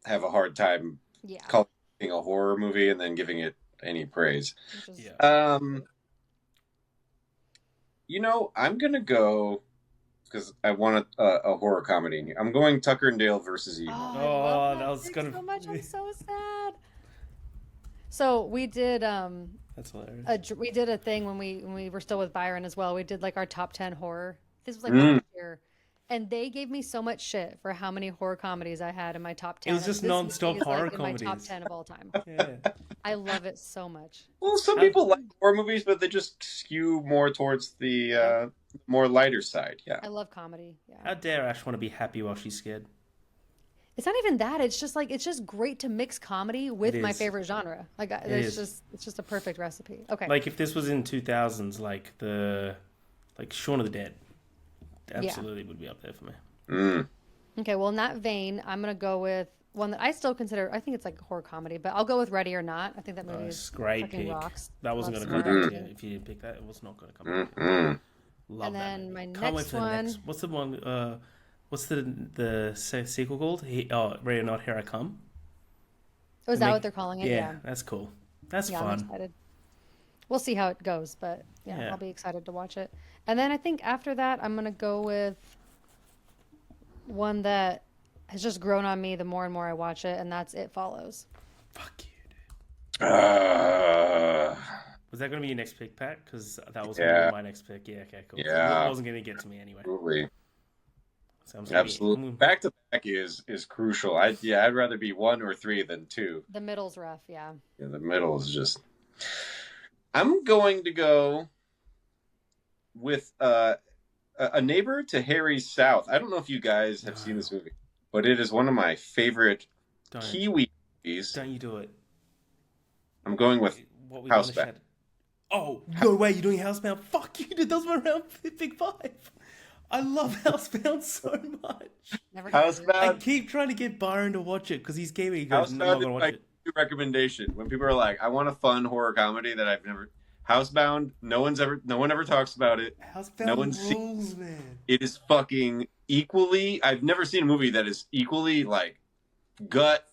a hard time Yeah. calling it a horror movie and then giving it any praise. Yeah. You know, I'm gonna go because I want a horror comedy. In here. I'm going Tucker and Dale versus Evil. Oh, that was gonna so much. I'm so sad. So we did That's hilarious. we did a thing when we were still with Byron as well. We did like our top 10 horror. This was like last year. And they gave me so much shit for how many horror comedies I had in my top 10. It was just non-stop horror comedies. In my top 10 of all time. Yeah. I love it so much. Well, some people like horror movies, but they just skew more towards the more lighter side. Yeah. I love comedy. Yeah. How dare Ash want to be happy while she's scared? It's not even that. It's just like, it's just great to mix comedy with my favorite genre. Like, it's just a perfect recipe. Okay. Like if this was in 2000s, like Shaun of the Dead, absolutely would be up there for me. Okay, well, in that vein, I'm gonna go with one that I still consider. I think it's like a horror comedy, but I'll go with Ready or Not. I think that movie is great fucking pick. rocks. That wasn't Love going to come Samara. back to you if you didn't pick that. It was not going to come back. Love And that then movie. my Can't wait next for the one- next. What's the one? What's the sequel called? Ready or Not, Here I Come. Oh, is that what they're calling it? Yeah, that's cool. That's I'm fun. excited. We'll see how it goes, but Yeah. I'll be excited to watch it. And then I think after that, I'm gonna go with one that has just grown on me the more and more I watch it, and that's It Follows. Fuck you, dude. Was that going to be your next pick, Pat? Because that was going to be my next pick. Yeah, okay, cool. Yeah. So it wasn't going to get to me anyway. Absolutely. So Absolutely. Back to back is crucial. I'd rather be 1 or 3 than 2. The middle's rough, yeah. Yeah, the middle is just. I'm going to go with A Neighbor to Harry's South. I don't know if you guys have seen this movie, but it is one of my favorite Kiwi movies. Don't you do it. I'm going with Housebound. Oh, no way, you're doing Housebound? Fuck you, dude. That was my round pick 5. I love Housebound so much. Never Housebound. I keep trying to get Byron to watch it because he's gaming. He goes, no, I'm not going to watch it. Recommendation when people are like, I want a fun horror comedy that I've never. Housebound. No one ever talks about it. Housebound no one's rules, man. It is fucking equally. I've never seen a movie that is equally gut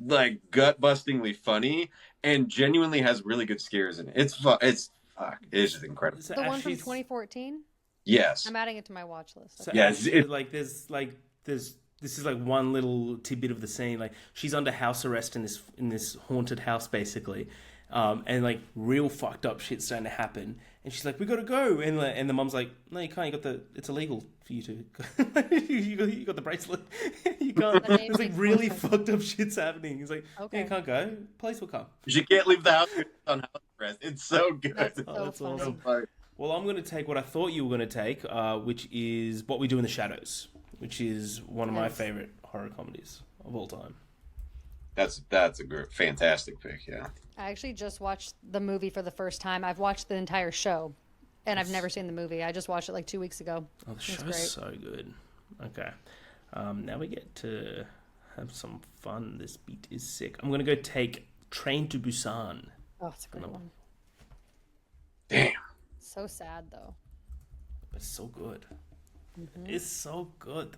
bustingly funny and genuinely has really good scares in it. It's just incredible. The one from 2014. Yes, I'm adding it to my watch list. So yes, this is like one little tidbit of the scene. Like she's under house arrest in this haunted house, basically, and like real fucked up shit's starting to happen. And she's like, "We gotta go," and the mom's like, "No, you can't. It's illegal for you to. you got the bracelet. You can't." It's like really fucked up shit's happening. He's like, "Okay, you can't go. Police will come. You can't leave the house on house arrest." It's so good. That's awesome. Well, I'm going to take what I thought you were going to take, which is What We Do in the Shadows, which is one of my favorite horror comedies of all time. That's a great, fantastic pick. Yeah. I actually just watched the movie for the first time. I've watched the entire show, and I've never seen the movie. I just watched it like 2 weeks ago. Oh, the show's so good. Okay. Now we get to have some fun. This beat is sick. I'm going to go take Train to Busan. Oh, it's a great one. Damn. So sad, though. But it's so good. Mm-hmm. It's so good.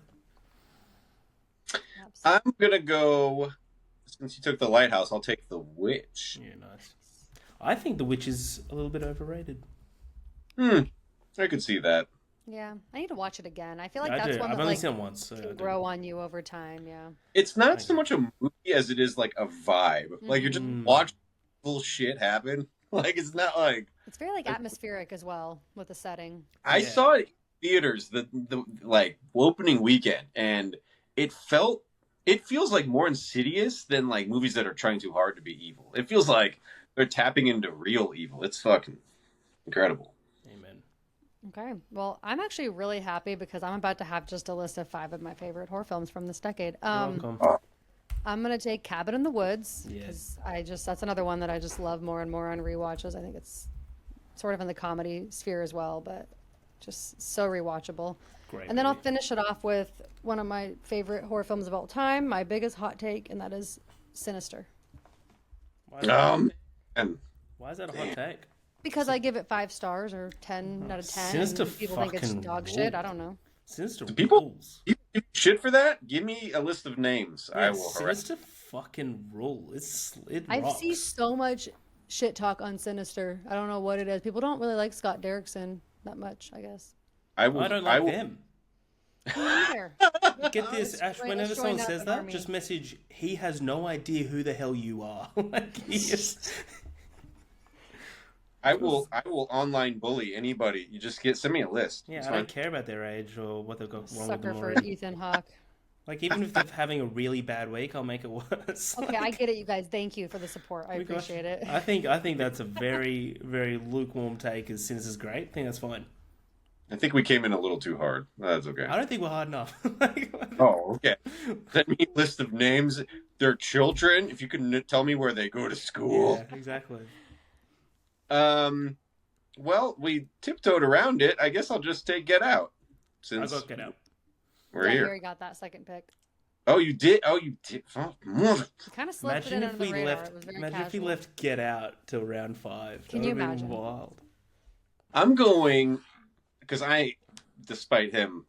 Absolutely. I'm going to go, since you took The Lighthouse, I'll take The Witch. Yeah, nice. I think The Witch is a little bit overrated. I could see that. Yeah, I need to watch it again. I feel like that's one I've only seen it once, so can grow on you over time. Yeah, it's not so much a movie as it is like a vibe. Like you're just watching cool shit happen. Like it's not like it's very like atmospheric as well with the setting. I saw it in theaters the like opening weekend, and it feels like more insidious than like movies that are trying too hard to be evil. It feels like they're tapping into real evil. It's fucking incredible. Okay, well, I'm actually really happy because I'm about to have just a list of 5 of my favorite horror films from this decade. I'm gonna take Cabin in the Woods because that's another one that I just love more and more on rewatches. I think it's sort of in the comedy sphere as well, but Just so rewatchable. Great. And then I'll finish it off with one of my favorite horror films of all time, my biggest hot take, and that is Sinister. Why is that a hot take? Because I give it 5 stars or 10 out of 10. Sinister and people think it's dog rules. shit. I don't know. Sinister people rules. give shit for that? Give me a list of names. Yeah, I will harass. Sinister fucking rule. It I rocks. see so much shit talk on Sinister. I don't know what it is. People don't really like Scott Derrickson that much, I guess. I don't like them. Either. Get this, Ash, whenever someone says that, just message, he has no idea who the hell you are. Like, he is... I will online bully anybody. You just send me a list. Yeah, I don't care about their age or what they've got wrong with them Sucker for already. Ethan Hawke. Like, even if they're having a really bad week, I'll make it worse. Okay, I get it, you guys. Thank you for the support. I appreciate it. I think that's a very, very lukewarm take, as Sinister's great. I think that's fine. I think we came in a little too hard. That's okay. I don't think we're hard enough. Oh, okay. Send me a list of names. Their children. If you can tell me where they go to school. Yeah, exactly. Well, we tiptoed around it. I guess I'll just take Get Out. Since I got Get Out. We're here. Harry got that second pick. Oh, you did? Oh, you did. Oh, Kind of slipped it in under the radar. It was very imagine casual. if we left Get Out till round 5. Can you imagine? Wild. I'm going because despite him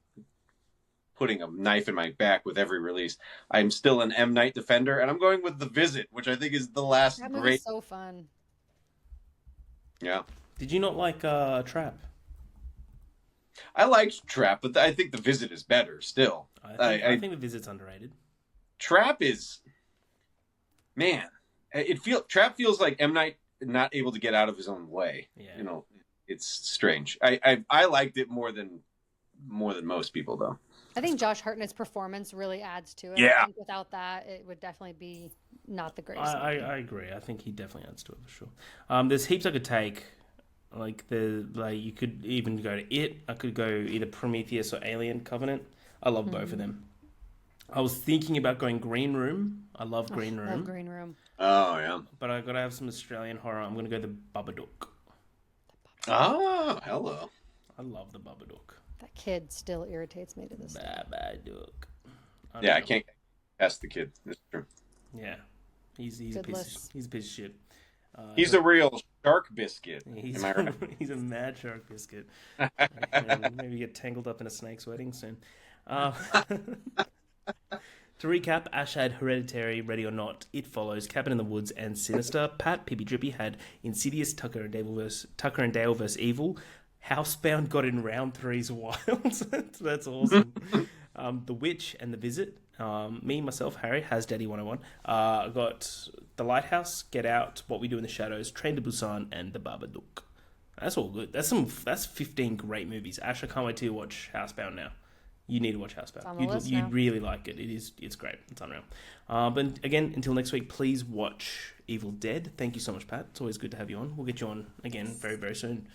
putting a knife in my back with every release, I'm still an M. Night defender, and I'm going with The Visit, which I think is the last That great. movie's so fun. Yeah. Did you not like Trap? I liked Trap, but I think The Visit is better still. I think The Visit's underrated. Trap is, man, Trap feels like M. Night not able to get out of his own way. Yeah. You know, it's strange. I liked it more than most people though. I think Josh Hartnett's performance really adds to it. Yeah. I think without that, it would definitely be not the greatest. I agree. I think he definitely adds to it for sure. There's heaps I could take. You could even go to It. I could go either Prometheus or Alien Covenant. I love both of them. I was thinking about going Green Room. I love Green Room. Love Green Room. Oh yeah. But I gotta have some Australian horror. I'm gonna go the Babadook. Oh, hello. I love the Babadook. That kid still irritates me to this day. Babadook. I can't pass the kid. That's true. Yeah, he's a piece of shit. He's a real shark biscuit. He's, Am I right? He's a mad shark biscuit. Maybe get tangled up in a snake's wedding soon. To recap, Ash had Hereditary, Ready or Not, It Follows, Cabin in the Woods, and Sinister. Pat, Pippi Drippy, had Insidious, Tucker and Dale vs. Evil. Housebound got in round 3's Wild. That's awesome. The Witch and The Visit. Me, myself, Harry, has Daddy 101. Got The Lighthouse, Get Out, What We Do in the Shadows, Train to Busan, and The Babadook. That's all good. That's 15 great movies. Ash, I can't wait till you watch Housebound now. You need to watch Housebound. You'd really like it. It's great. It's unreal. But again, until next week, please watch Evil Dead. Thank you so much, Pat. It's always good to have you on. We'll get you on again very, very soon.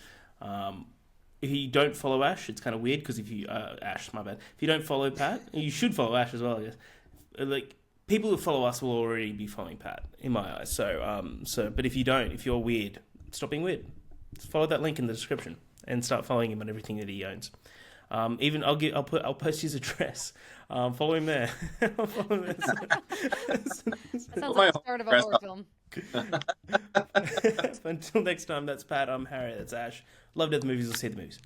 If you don't follow Ash, it's kind of weird because if you Ash, my bad. If you don't follow Pat, you should follow Ash as well. I guess. Like people who follow us will already be following Pat in my eyes. But if you don't, if you're weird, stop being weird. Just follow that link in the description and start following him on everything that he owns. Even I'll post his address. Follow him there. Follow him there. That sounds like the start of a horror film. Until next time, that's Pat. I'm Harry. That's Ash. Love Death Movies. We'll see the movies.